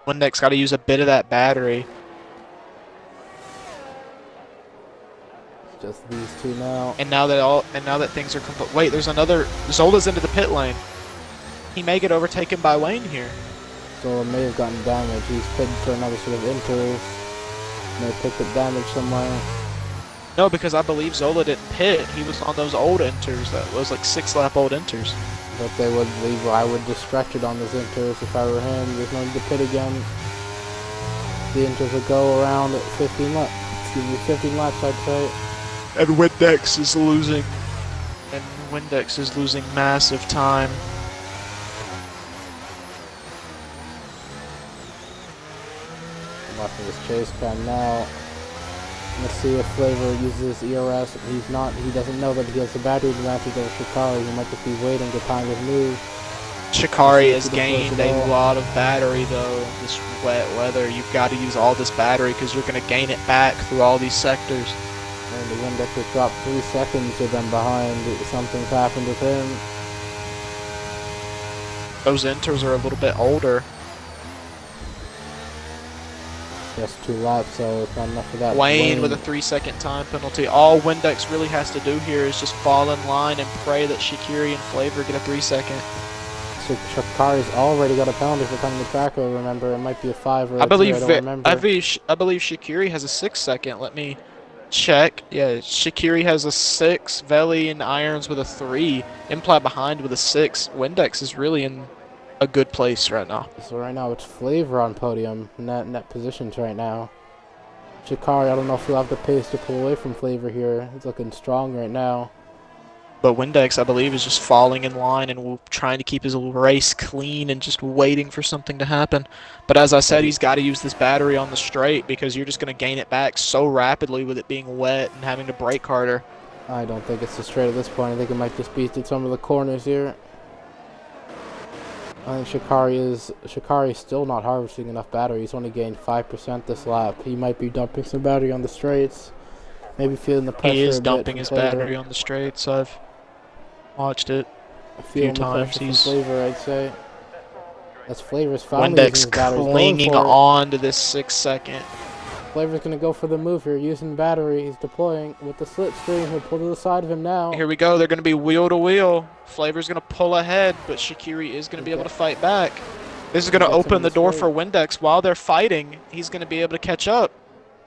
Windex got to use a bit of that battery. Just these two now. And now that things are complete. Wait, there's another. Zola's into the pit lane. He may get overtaken by Wayne here. Zola may have gotten damaged. He's pitted for another sort of inter. May have picked up damage somewhere. No, because I believe Zola didn't pit. He was on those old inters. That was like 6-lap old inters. But they would leave. I would just stretch it on those inters if I were him. There's no need to pit again. The inters would go around 15 laps. Excuse me, 15 laps, I'd say. And Windex is losing. And Windex is losing massive time. I'm watching this chase cam now. Let's see if Flavor uses ERS. He doesn't know that he has the battery advantage over Shaqiri. He might just be waiting to time his move. Shaqiri has gained a lot of battery though in this wet weather. You've got to use all this battery because you're going to gain it back through all these sectors. And the Windex has dropped 3 seconds to them behind. Something's happened with him. Those inters are a little bit older. Just 2 laps, so it's not enough for that. Wayne with a 3-second time penalty. All Windex really has to do here is just fall in line and pray that Shaqiri and Flavor get a 3-second. Shikari's already got a penalty for coming to track over, remember. It might be a 5 or I a 3, believe I don't remember. I believe Shaqiri has a 6-second. Let me check. Yeah, Shaqiri has a 6. Veli and Irons with a 3. Imply behind with a 6. Windex is really in a good place right now. So right now it's Flavor on podium, net positions right now. Shikari, I don't know if he'll have the pace to pull away from Flavor here. He's looking strong right now. But Windex, I believe, is just falling in line and trying to keep his race clean and just waiting for something to happen. But as I said, he's got to use this battery on the straight because you're just going to gain it back so rapidly with it being wet and having to brake harder. I don't think it's the straight at this point. I think it might just be through some of the corners here. I think Shikari is still not harvesting enough battery. He's only gained 5% this lap. He might be dumping some battery on the straights. Maybe feeling the pressure. He is dumping his battery on the straights. I've watched it a few times. He's Flavor, I'd say. That's Flavor's finally using his battery. Clinging on to this 6-second. Flavor's going to go for the move here, using battery. He's deploying with the slipstream. He'll pull to the side of him now. Here we go. They're going to be wheel to wheel. Flavor's going to pull ahead, but Shaqiri is going to be able to fight back. This is going to open the door for Windex. While they're fighting, he's going to be able to catch up.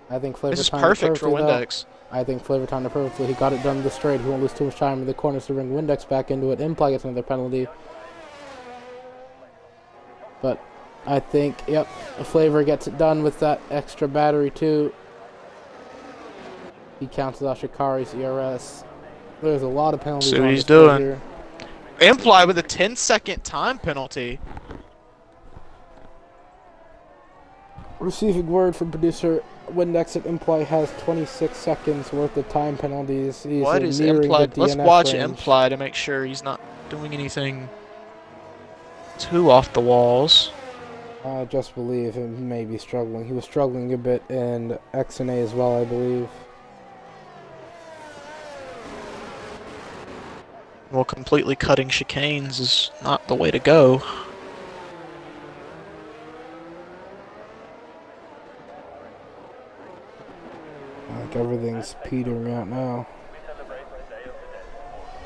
I think Flavor this is perfect for Windex. I think Flavor timed it perfectly. He got it done the straight. He won't lose too much time in the corners to bring Windex back into it. Imply gets another penalty. But I think, yep, Flavor gets it done with that extra battery too. He counts out Shikari's ERS. There's a lot of penalties. See what he's doing. Here. Imply with a 10-second time penalty. Receiving word from producer Windex at Imply has 26 seconds worth of time penalties. He's what is Imply? Let's watch Imply to make sure he's not doing anything too off the walls. I just believe he may be struggling. He was struggling a bit in X and A as well, I believe. Well, completely cutting chicanes is not the way to go. Like everything's petering out now.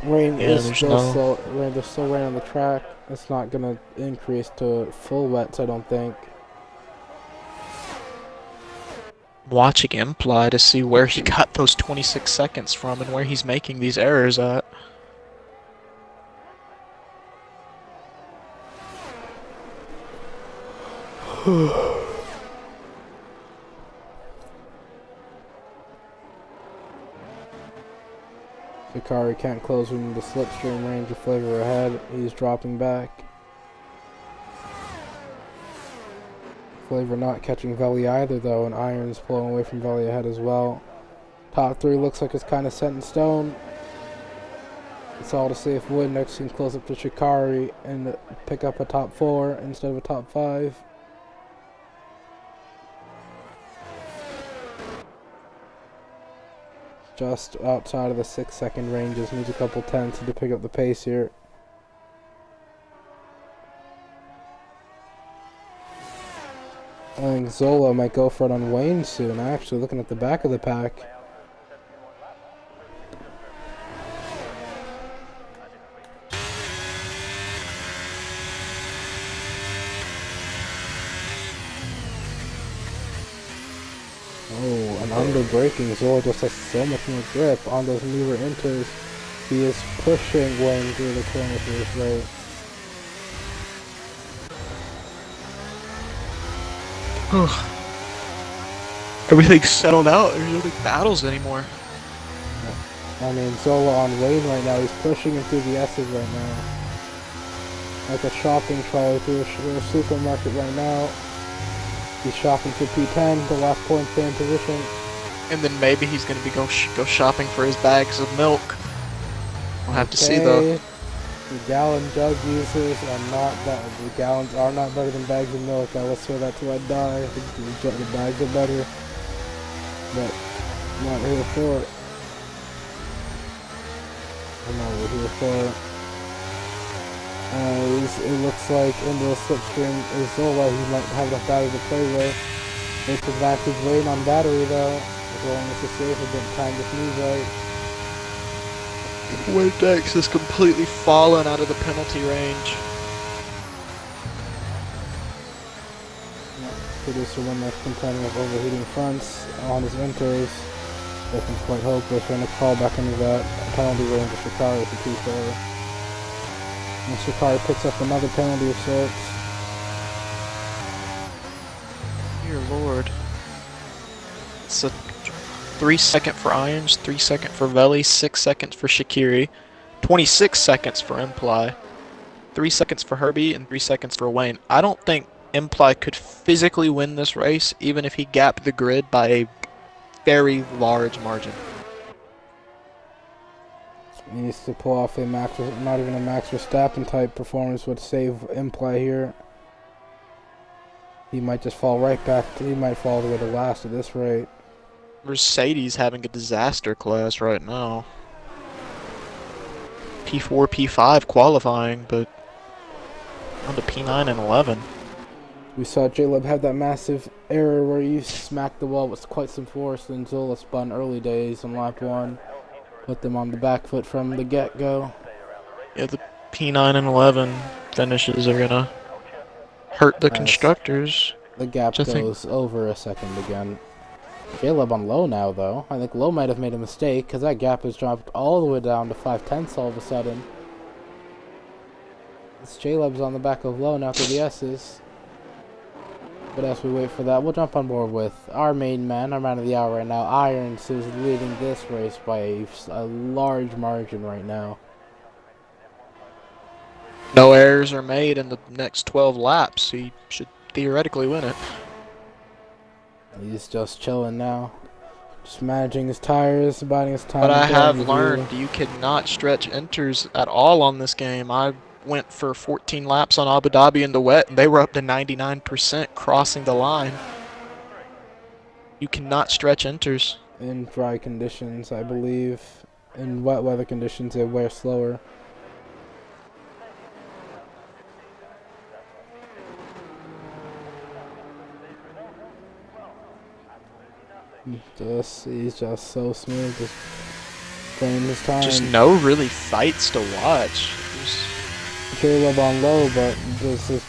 Rain is still there's still rain on the track. It's not gonna increase to full wets, I don't think. Watching Imply to see where he got those 26 seconds from and where he's making these errors at. Shikari can't close within the slipstream range of Flavor ahead. He's dropping back. Flavor not catching Veli either though, and Irons pulling away from Veli ahead as well. Top 3 looks like it's kind of set in stone. It's all to see if Windex can close up to Shikari and pick up a top 4 instead of a top 5. Just outside of the 6-second ranges, needs a couple tenths to pick up the pace here. I think Zola might go for it on Wayne soon, actually, looking at the back of the pack. Oh, and under braking, Zola just has so much more grip on those newer inters. He is pushing Wayne through the corner for this race. Everything's settled out. There's no big battles anymore. I mean, Zola on Wayne right now. He's pushing him through the S's right now. Like a shopping trolley through a supermarket right now. He's shopping for P10, the last point stand position. And then maybe he's going to be go shopping for his bags of milk. We'll have to see though. The gallon jug users are not that. The gallons are not better than bags of milk. I will swear that till I die. I think the bags are better, but I'm not here for it. I'm not really here for it. It looks like into the slipstream is Zola. He might have enough battery to play with. It's advantage Wayne on battery though. As long as it's safe, a bit of time to move right. Windex has completely fallen out of the penalty range. Producer Windmill complaining of overheating fronts on his inters. Looking quite hopeless, trying to crawl back into that penalty range of Shikari for P4. And Shikari picks up another penalty of sorts. Dear Lord. It's a 3 second for Irons, 3 second for Veli, 6 seconds for Shakiri, 26 seconds for Imply, 3 seconds for Herbie, and 3 seconds for Wayne. I don't think Imply could physically win this race, even if he gapped the grid by a very large margin. He needs to pull off a Max, not even a Max Verstappen type performance would save Imply here. He might just fall right back. He might fall all the way to last at this rate. Mercedes having a disaster class right now. P4, P5 qualifying, but on to P9 and 11. We saw J-Lub have that massive error where he smacked the wall with quite some force, and Zola spun early days on lap 1. Put them on the back foot from the get-go. Yeah, the P9 and 11 finishes are going to hurt the constructors. The gap goes over a second again. J-Lub on low now, though. I think low might have made a mistake, because that gap has dropped all the way down to 5/10 all of a sudden. It's J-Lub's on the back of low now to the S's. But as we wait for that, we'll jump on board with our main man, our man of the hour right now, Irons, who's leading this race by a large margin right now. No errors are made in the next 12 laps. He should theoretically win it. He's just chilling now. Just managing his tires, biding his time. But I have learned you cannot stretch inters at all on this game. I went for 14 laps on Abu Dhabi in the wet, and they were up to 99% crossing the line. You cannot stretch inters. In dry conditions, I believe. In wet weather conditions, they wear slower. He's just so smooth, just playing his time. Just no really fights to watch. J-Lub on low, but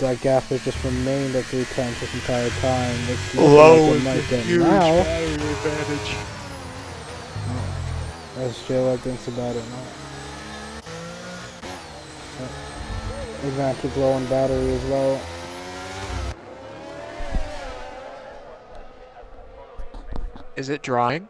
that gap has just remained at 3/10 this entire time. It's low like is a huge battery advantage. As J-Lub thinks about it now. Advantage low on battery as well. Is it drying?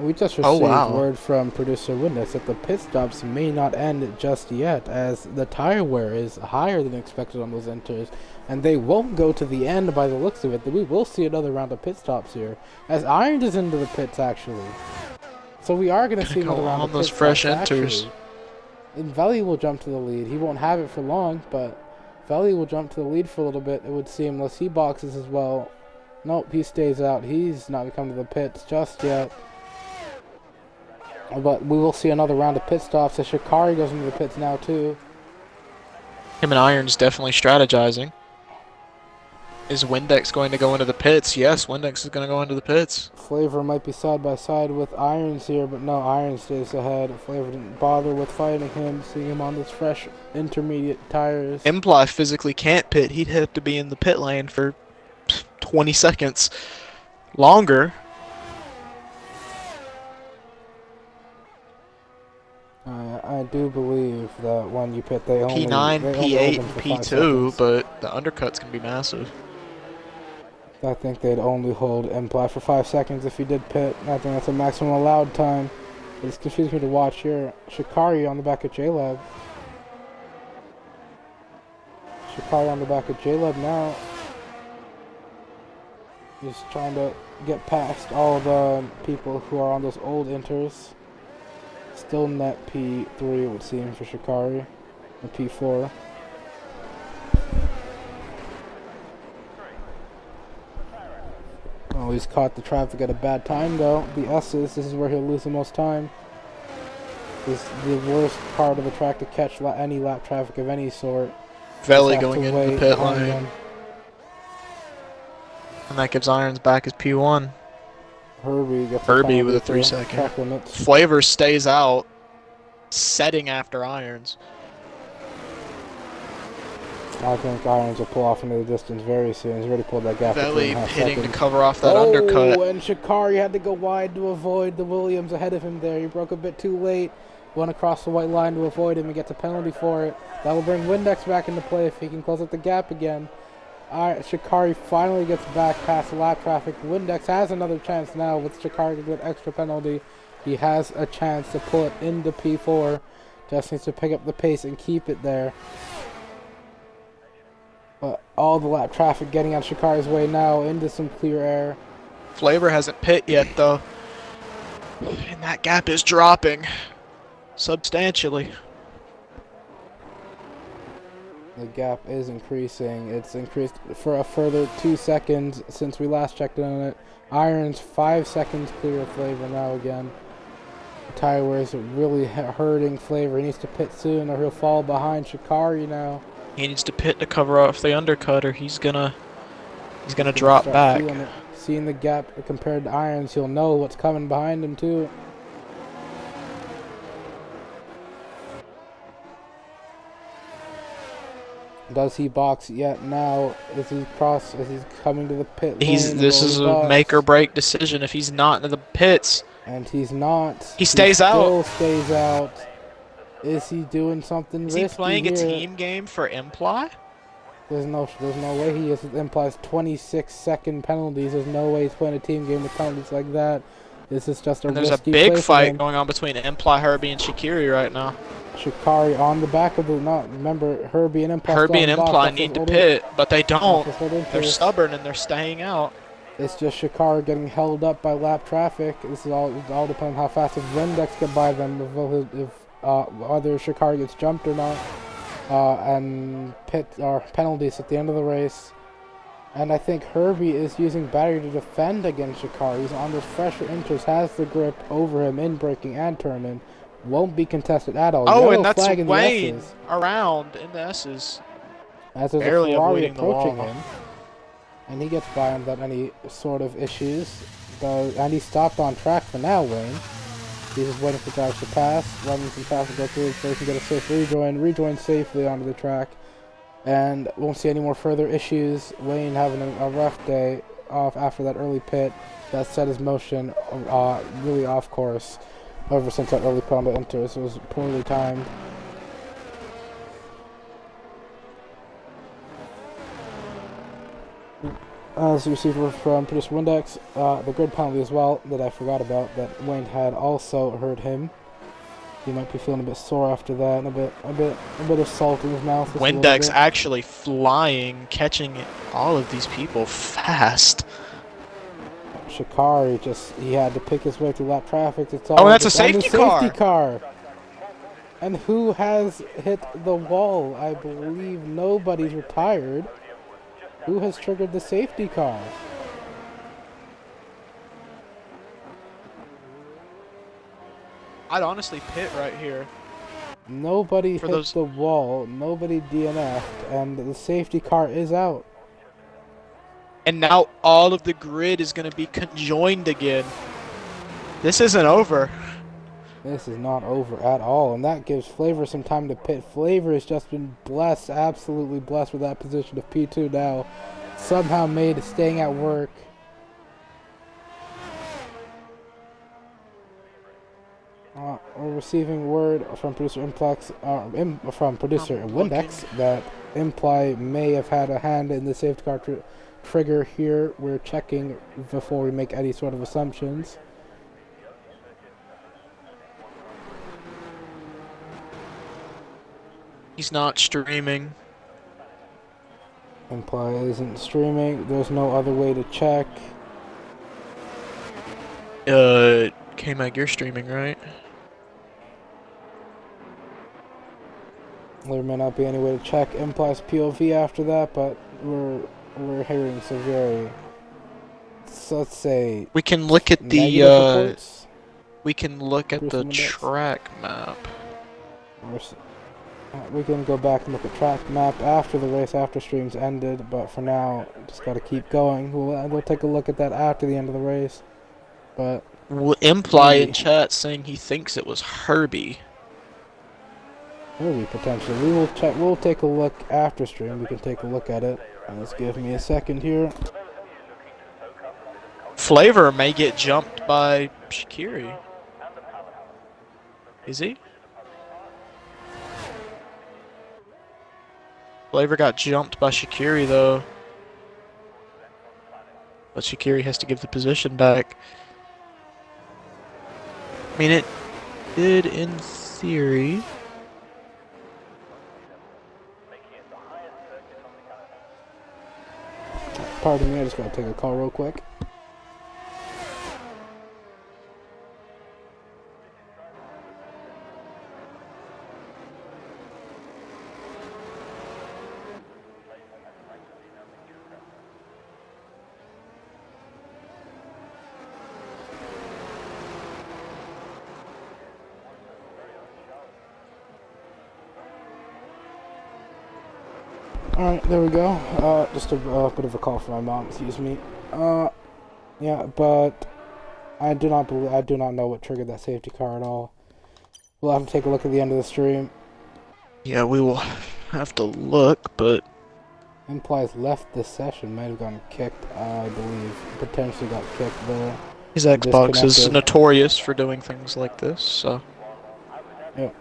We just received word from producer Witness that the pit stops may not end just yet, as the tire wear is higher than expected on those inters, and they won't go to the end by the looks of it. We will see another round of pit stops here, as Irons is into the pits actually. So we are going to see another round of pit stops fresh inters. And Veli will jump to the lead. He won't have it for long, but Veli will jump to the lead for a little bit, it would seem, unless he boxes as well. Nope, he stays out. He's not going to come to the pits just yet. But we will see another round of pit stops as Shikari goes into the pits now too. Him and Irons definitely strategizing. Is Windex going to go into the pits? Yes, Windex is going to go into the pits. Flavor might be side by side with Irons here, but no, Irons stays ahead. Flavor didn't bother with fighting him, seeing him on those fresh intermediate tires. Imply physically can't pit. He'd have to be in the pit lane for 20 seconds longer. I do believe that when you pit, they only P9, P8, and P2, 5 but the undercuts can be massive. I think they'd only hold Imply for 5 seconds if he did pit. I think that's a maximum allowed time. It's confusing me to watch here. Shikari on the back of J-Lab. Shikari on the back of J-Lab now. He's trying to get past all the people who are on those old inters. Still net P3, it would seem, for Shikari. Or P4. Oh, he's caught the traffic at a bad time, though. The S's, this is where he'll lose the most time. This is the worst part of the track to catch any lap traffic of any sort. Veli going into the pit lane. And that gives Irons back as P1. Herbie gets Herbie with a 3 second. Flavor stays out. setting after irons. I think Irons will pull off into the distance very soon. He's already pulled that gap. Veli for 2.5 pitting to seconds. cover off that undercut. Oh, and Shikari had to go wide to avoid the Williams ahead of him there. He broke a bit too late. Went across the white line to avoid him and gets a penalty for it. That will bring Windex back into play if he can close up the gap again. Shikari finally gets back past the lap traffic. Windex has another chance now with Shikari to get extra penalty. He has a chance to pull it into P4. Just needs to pick up the pace and keep it there. But all the lap traffic getting on Shikari's way now into some clear air. Flavor hasn't pit yet, though. And that gap is dropping substantially. The gap is increasing. It's increased for a further 2 seconds since we last checked on it. Irons 5 seconds clear of Flavor now again. The tire wears really hurting Flavor. He needs to pit soon or he'll fall behind Shikari now. He needs to pit to cover off the undercut, or he's gonna drop back. Seeing the gap compared to Irons, he'll know what's coming behind him too. Does he box yet now? Is he coming to the pit lane? This is a make or break decision. If he's not in the pits, and he's not, he stays out. Still stays out. Is he doing something risky? Is he playing here? a team game for Imply? There's no way he is. It implies 26-second penalties. There's no way he's playing a team game with penalties like that. This is just a and there's risky a big play fight going on between Imply, Herbie, and Shikiri right now. Shikari on the back of the remember Herbie and Imply. Herbie and Imply need to pit, but they don't. They're stubborn and they're staying out. It's just Shikari getting held up by lap traffic. This is all depends on how fast if Rendex get by them, if whether Shikari gets jumped or not, and pit or penalties at the end of the race. And I think Herbie is using battery to defend against Shikari. He's under fresher interest, has the grip over him in braking and turning. Won't be contested at all. Oh, Yellow and that's flag in Wayne the S's. Around in the S's. As there's barely a Ferrari avoiding the approaching wall. him. And he gets by without any sort of issues. And he's stopped on track for now, Wayne. He's just waiting for drivers to pass, letting some traffic go through so he can get a safe rejoin safely onto the track. And won't see any more further issues. Wayne having a rough day off after that early pit that set his motion really off course. Ever since that early pit on the enters, it was poorly timed. As you see from producer Windex, the grid penalty as well that I forgot about that Wayne had also hurt him. He might be feeling a bit sore after that, and a bit of salt in his mouth. Windex actually flying, catching all of these people fast. Shikari he had to pick his way through lap traffic. It's all oh, that's a safety car. And who has hit the wall? I believe nobody's retired. Who has triggered the safety car? I'd honestly pit right here. Nobody hit the wall, nobody DNF'd, and the safety car is out. And now all of the grid is going to be conjoined again. This isn't over. This is not over at all, and that gives Flavor some time to pit. Flavor has just been blessed, absolutely blessed with that position of P2 now. Somehow made staying at work. We're receiving word from producer from producer Windex that Imply may have had a hand in the safety car trigger here. We're checking before we make any sort of assumptions. He's not streaming. Imply isn't streaming. There's no other way to check. K-Mag, you're streaming, right? There may not be any way to check Imply's POV after that, but we're hearing some very, let's say, we can look at the we can look at the track map. We can go back and look at track map after the race, after streams ended, but for now, just got to keep going. We'll take a look at that after the end of the race. But Imply in chat saying he thinks it was Herbie. Maybe potentially. We will check. We'll take a look after stream. We can take a look at it. Let's give me a second here. Flavor may get jumped by Shaqiri. Is he? Flavor got jumped by Shaqiri though. But Shaqiri has to give the position back. I mean, it did in theory. Pardon me, I just gotta take a call real quick. Alright, there we go. Just a bit of a call from my mom, excuse me. Yeah, but I do not know what triggered that safety car at all. We'll have to take a look at the end of the stream. Yeah, we will have to look, but Implies left this session, might have gotten kicked, I believe. Potentially got kicked there. his Xbox is notorious for doing things like this, so. Yep.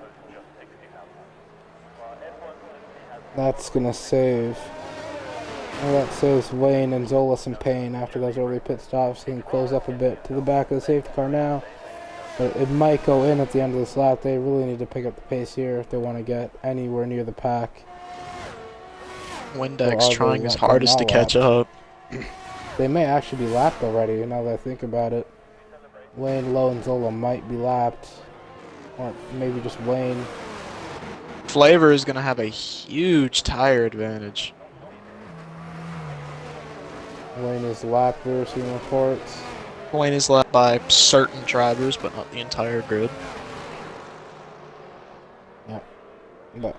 That's gonna save. Well, that saves Wayne and Zola some pain after those early pit stops. He can close up a bit to the back of the safety car now. But it might go in at the end of this lap. They really need to pick up the pace here if they want to get anywhere near the pack. Windex trying his hardest to catch up. They may actually be lapped already, now that I think about it. Wayne, Lowe, and Zola might be lapped. Or maybe just Wayne. Flavor is going to have a huge tire advantage. Wayne is lapped, we're seeing reports. Wayne is lapped by certain drivers, but not the entire grid. Yeah. But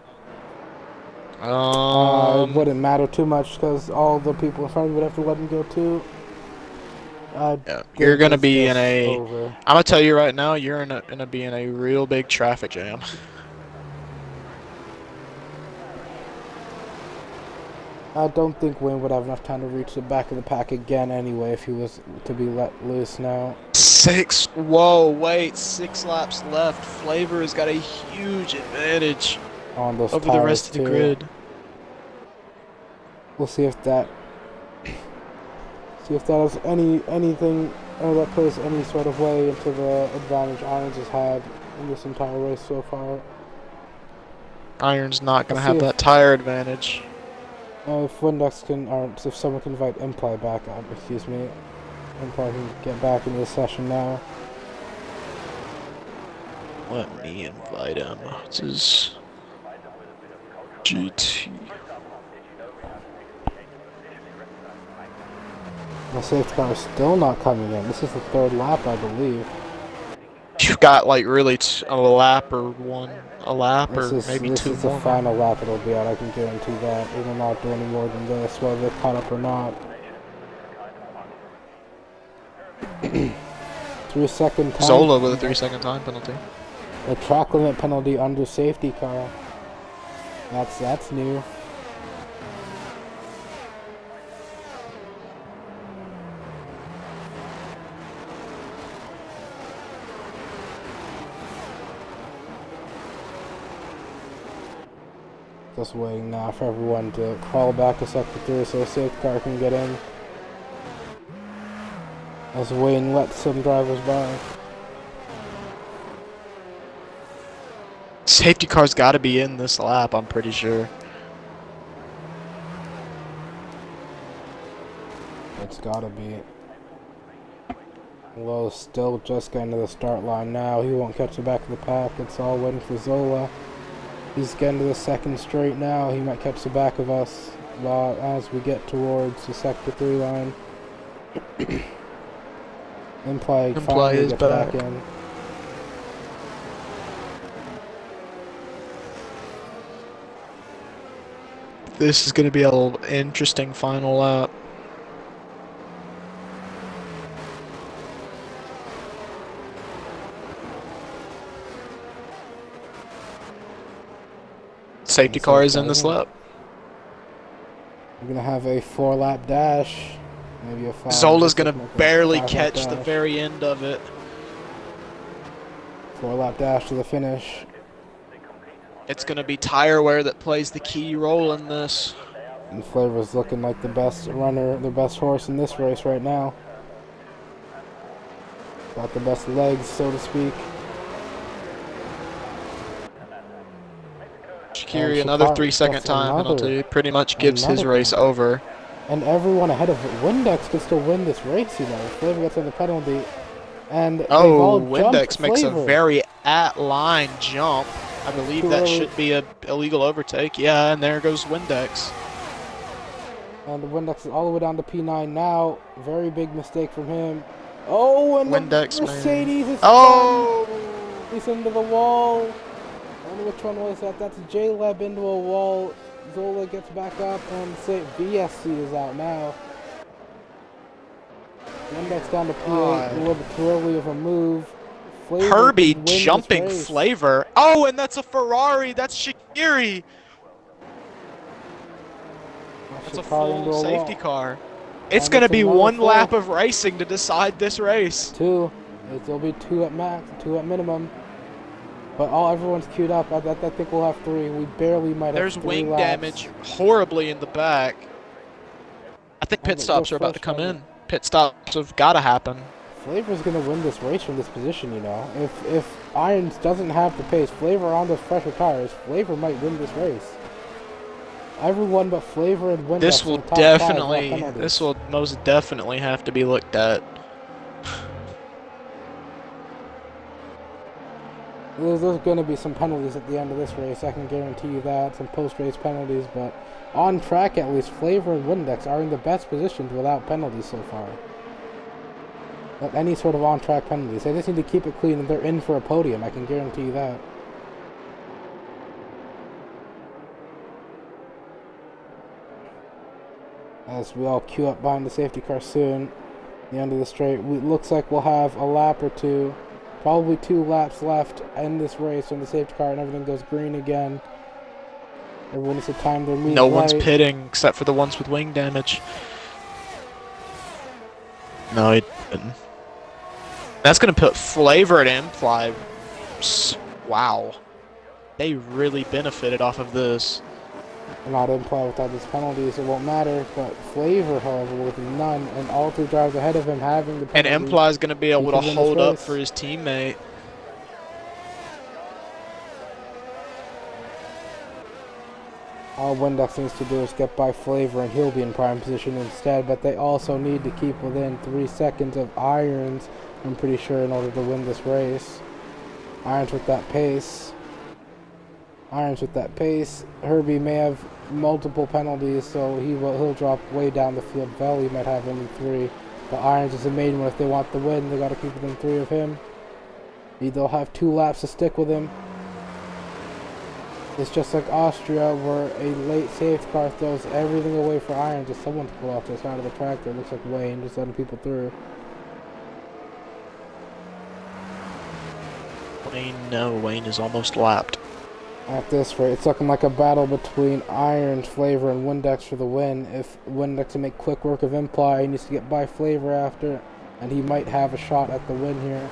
it wouldn't matter too much because all the people in front of you would have to let him go too. Yeah, you're gonna be in a. Over. I'm gonna tell you right now, you're gonna be in a real big traffic jam. I don't think Wayne would have enough time to reach the back of the pack again anyway if he was to be let loose now. 6. Whoa, wait, 6 laps left. Flavor has got a huge advantage On those over the rest of the grid. We'll see if that has anything or that plays any sort of way into the advantage Irons has had in this entire race so far. Iron's not gonna have that tire advantage. If Windex can, or if someone can invite Imply back up, excuse me. Imply can get back into the session now. Let me invite him. It's his GT. The safety car is still not coming in. This is the third lap, I believe. You've got like really a lap or maybe two more. This is the final lap it'll be at, I can guarantee that. It will not do any more than this, whether they're caught up or not. 3-second time. Zola with a 3-second time penalty. The track limit penalty under safety car. That's new. Just waiting now for everyone to crawl back to sector 3 so a safety car can get in. As Wayne lets some drivers by. Safety car's got to be in this lap, I'm pretty sure. It's gotta be. Lowe's still just getting to the start line now. He won't catch the back of the pack. It's all waiting for Zola. He's getting to the second straight now. He might catch the back of us as we get towards the sector 3 line. Imply is back in. This is going to be an interesting final lap. Safety car is in this lap. We're going to have a 4-lap dash. Maybe a 5. Zola's going to barely 5-lap catch dash. the very end of it. 4-lap dash to the finish. It's going to be tire wear that plays the key role in this. And Flavor's looking like the best runner, the best horse in this race right now. Got the best legs, so to speak. Shaqiri, another 3-second time penalty. Pretty much gives his race over. And everyone ahead of Windex could still win this race, you know. Flavor gets on the penalty. And Windex makes a very at-line jump. I believe that should be a illegal overtake. Yeah, and there goes Windex. And the Windex is all the way down to P9 now. Very big mistake from him. Oh, and Windex, the Mercedes is he's into the wall. I wonder which one was that. That's J-Leb into a wall. Zola gets back up and VSC is out now. Windex down to P8. A little bit too early of a move. Herbie jumping Flavor. Oh, and that's a Ferrari. That's Shaqiri. That's a full safety car. It's going to be one lap of racing to decide this race. 2. It'll be 2 at max, 2 at minimum. But everyone's queued up. I think we'll have 3. We barely might have 3 There's wing laps. damage horribly in the back. I think pit stops are about to come in. Pit stops have got to happen. Flavor's going to win this race from this position, you know. If Irons doesn't have the pace, Flavor on those fresher tires, Flavor might win this race. Everyone but Flavor and Windex. This will most definitely have to be looked at. There's going to be some penalties at the end of this race, I can guarantee you that. Some post-race penalties, but on track at least, Flavor and Windex are in the best positions without penalties so far. Like any sort of on-track penalties. They just need to keep it clean and they're in for a podium, I can guarantee you that. As we all queue up behind the safety car soon, the end of the straight, it looks like we'll have a lap or 2. Probably 2 laps left in this race when the safety car and everything goes green again. Everyone needs to time their moves. No one's pitting except for the ones with wing damage. No, he didn't. That's going to put Flavor at Imply. Wow. They really benefited off of this. Not Imply without these penalties, it won't matter. But Flavor, however, with none, and all 3 drivers ahead of him having the penalties. And Imply is going to be able to hold up for his teammate. All Windex needs to do is get by Flavor and he'll be in prime position instead, but they also need to keep within 3 seconds of Irons, I'm pretty sure, in order to win this race. Irons with that pace. Herbie may have multiple penalties, so he'll drop way down the field. Valley might have only 3, but Irons is the main one. If they want the win, they got to keep within 3 of him. They'll have 2 laps to stick with him. It's just like Austria, where a late safety car throws everything away for Irons. Just someone to pull off to the side of the track. It looks like Wayne, just letting people through. Wayne is almost lapped. At this rate, it's looking like a battle between Irons, Flavor, and Windex for the win. If Windex can make quick work of Imply, he needs to get by Flavor after, and he might have a shot at the win here.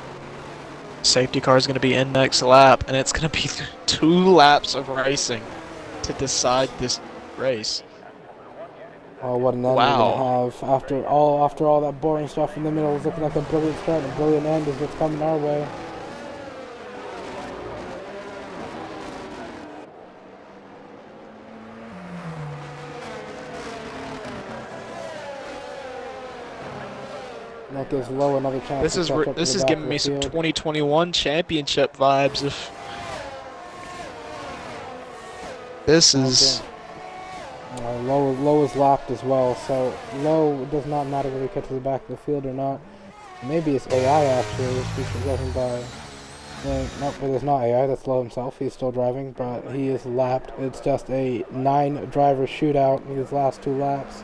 Safety car is going to be in next lap, and it's going to be 2 laps of racing to decide this race. Oh, what an end we're going to have. After all that boring stuff in the middle, it's looking like a brilliant start and a brilliant end is what's coming our way. That gives Lowe another chance. This is giving me some 2021 championship vibes. Lowe is locked as well, so Lowe does not matter whether he catches the back of the field or not. Maybe it's AI actually, which he's going by. Nope, it is not AI. That's Lowe himself. He's still driving, but he is lapped. It's just a 9-driver shootout in these last 2 laps.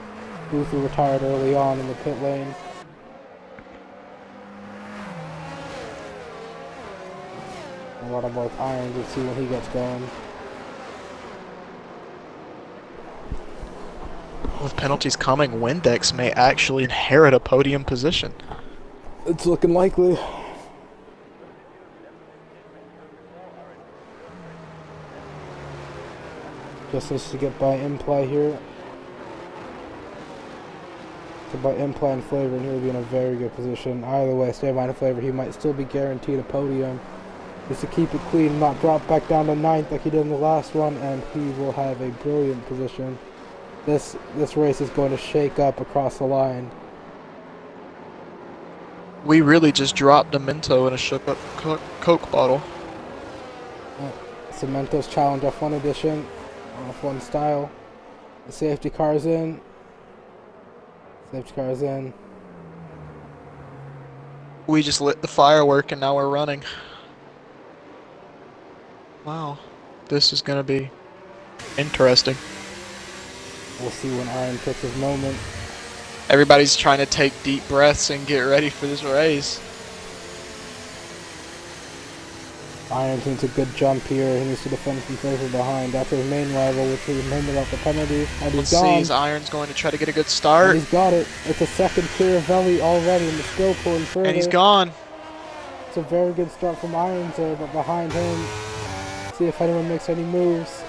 Boothie retired early on in the pit lane. What about Irons? Let's see when he gets going. With penalties coming, Windex may actually inherit a podium position. It's looking likely. Just needs to get by Imply here. So by Imply and Flavor, and he'll be in a very good position. Either way, stay behind Flavor, he might still be guaranteed a podium. Just to keep it clean, not drop back down to 9th like he did in the last one, and he will have a brilliant position. This race is going to shake up across the line. We really just dropped a Mento in a shook up Coke bottle. Cemento's Challenge F1 edition, F1 style. The safety car's in. Safety car's in. We just lit the firework and now we're running. Wow, this is gonna be interesting. We'll see when Iron picks his moment. Everybody's trying to take deep breaths and get ready for this race. Iron needs a good jump here. He needs to defend some Flavor behind. That's his main rival, which is him without the penalties. And Let's he's gone. see, Iron's going to try to get a good start. And he's got it. It's a second clear of Veli already, and it's still pulling further. And he's gone. It's a very good start from Irons there, but behind him, see if anyone makes any moves.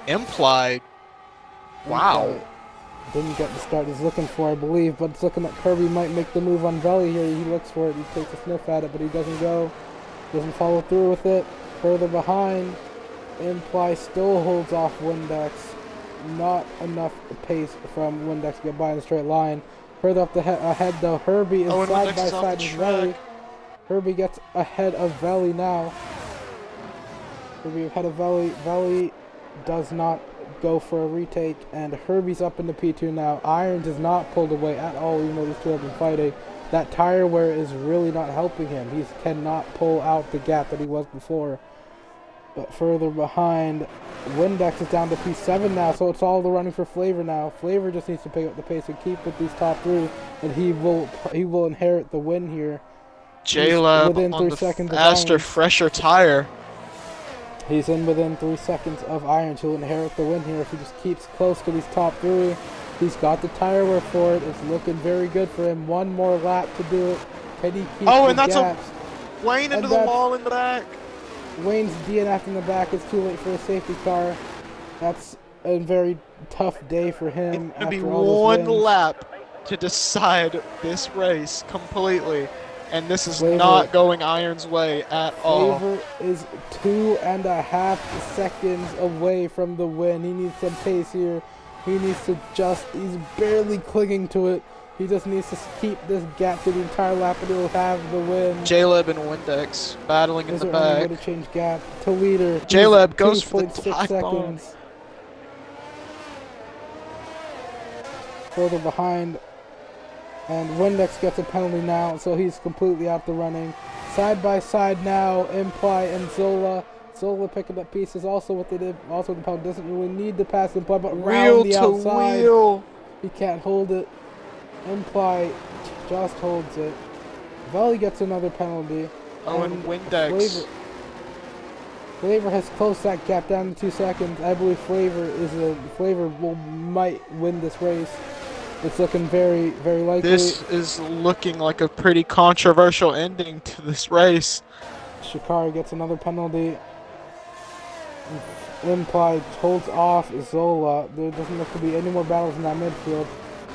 Implied. Wow. Didn't get the start he's looking for, I believe, but it's looking like Kirby might make the move on Veli here. He looks for it, he takes a sniff at it, but he doesn't go. Doesn't follow through with it. Further behind, Imply still holds off Windex. Not enough pace from Windex to get by in a straight line. Further up ahead though, Herbie is side by side with Veli. Herbie gets ahead of Veli now. Herbie ahead of Veli. Veli does not go for a retake, and Herbie's up into P2 now. Irons is not pulled away at all, even though these two have been fighting. That tire wear is really not helping him. He cannot pull out the gap that he was before. But further behind, Windex is down to P7 now, so it's all the running for Flavor now. Flavor just needs to pick up the pace and keep with these top three, and he will inherit the win here. J-Lab on the faster, fresher tire. He's in within 3 seconds of Irons. He'll inherit the win here if he just keeps close to these top three. He's got the tire wear for it. It's looking very good for him. One more lap to do it. Can he keep the that's gaps? a Wayne into the wall in the back. Wayne's DNF in the back. It's too late for a safety car. That's a very tough day for him. It's going to be one lap to decide this race completely. And this is not going Iron's way at all. Flavor is 2.5 seconds away from the win. He needs some pace here. He needs to he's barely clinging to it. He just needs to keep this gap to the entire lap and he'll have the win. J-Lab and Windex battling in the back. Way to change gap to leader. J-Lab goes for the tie bomb. Further behind. And Windex gets a penalty now, so he's completely out the running. Side by side now, Imply and Zola. Zola picking up pieces. Also what they did, also the penalty doesn't really need to pass Imply, but round the outside. Wheel. He can't hold it. Imply just holds it. Veli gets another penalty. And Windex. Flavor has closed that gap down to 2 seconds. I believe Flavor might win this race. It's looking very, very likely. This is looking like a pretty controversial ending to this race. Shikari gets another penalty. Imply holds off Zola. There doesn't look to be any more battles in that midfield.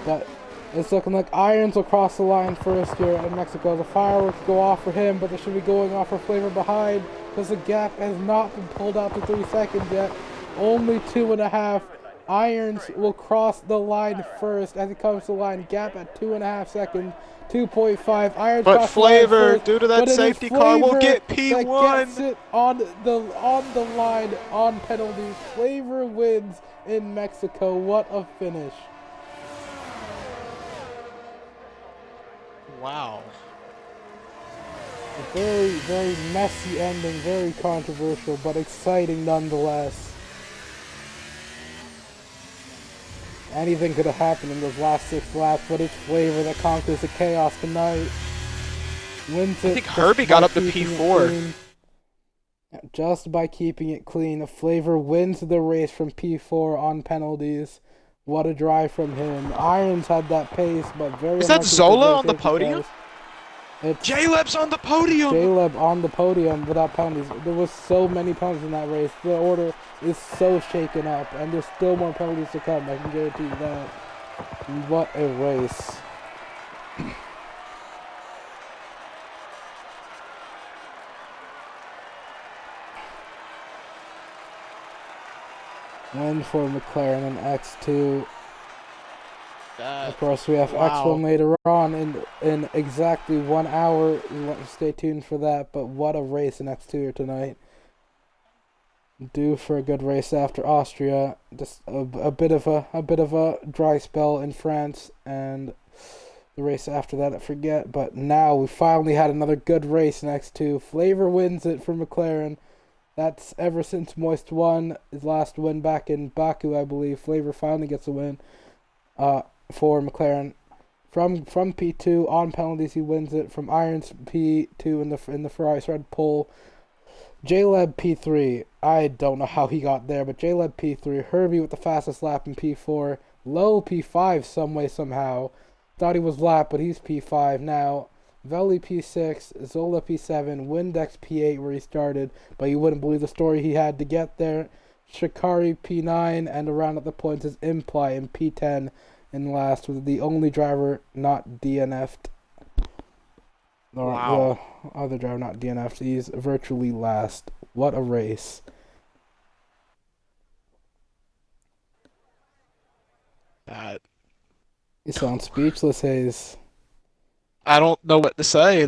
But it's looking like Irons will cross the line first here in Mexico. The fireworks go off for him, but they should be going off for Flavor behind because the gap has not been pulled out to 3 seconds yet. Only 2.5. Irons will cross the line first as he comes to the line. Gap at 2.5 seconds. 2.5. Irons. But Flavor, due to that safety car, will get P1. That gets it on the line on penalties. Flavor wins in Mexico. What a finish! Wow. A very, very messy ending. Very controversial, but exciting nonetheless. Anything could have happened in those last 6 laps, but it's Flavor that conquers the chaos tonight. Wins it. I think Herbie got up to P4. just by keeping it clean. Flavor wins the race from P4 on penalties. What a drive from him. Irons had that pace, but very Is that unlucky for Zola great on the safety podium? cars. It's J-Leb's on the podium! J-Leb on the podium without penalties. There was so many penalties in that race. The order is so shaken up, and there's still more penalties to come. I can guarantee you that. What a race. Win for McLaren and X2. Of course, we have X1 later on in exactly 1 hour. You want to stay tuned for that. But what a race in X2 here tonight. Due for a good race after Austria. Just a bit of a dry spell in France, and the race after that I forget. But now we finally had another good race in X2. Flavor wins it for McLaren. That's ever since Moist won his last win back in Baku, I believe. Flavor finally gets a win for McLaren. From P2 on penalties, he wins it. From Irons P2 in the Ferrari Red pole. J-Leb P3. I don't know how he got there, but J-Leb P3. Herbie with the fastest lap in P4. Low P5 some way somehow. Thought he was lap, but he's P5 now. Veli P6, Zola P7, Windex P8 where he started, but you wouldn't believe the story he had to get there. Shikari P9, and around at the points is Imply in P10 in last, with the only driver not DNF'd. Wow. The other driver not DNF'd. He's virtually last. What a race. That. You sound speechless, Hayes. I don't know what to say.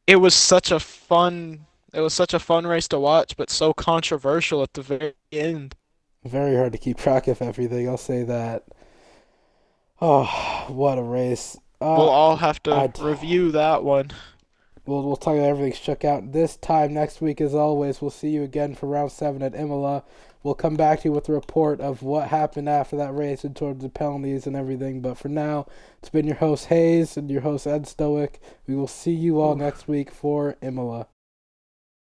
It was such a fun race to watch, but so controversial at the very end. Very hard to keep track of everything, I'll say that. Oh, what a race. We'll all have to review that one. We'll talk about everything shook out. This time next week, as always, we'll see you again for round 7 at Imola. We'll come back to you with a report of what happened after that race and towards the penalties and everything. But for now, it's been your host Hayes and your host Ed Stoic. We will see you all next week for Imola.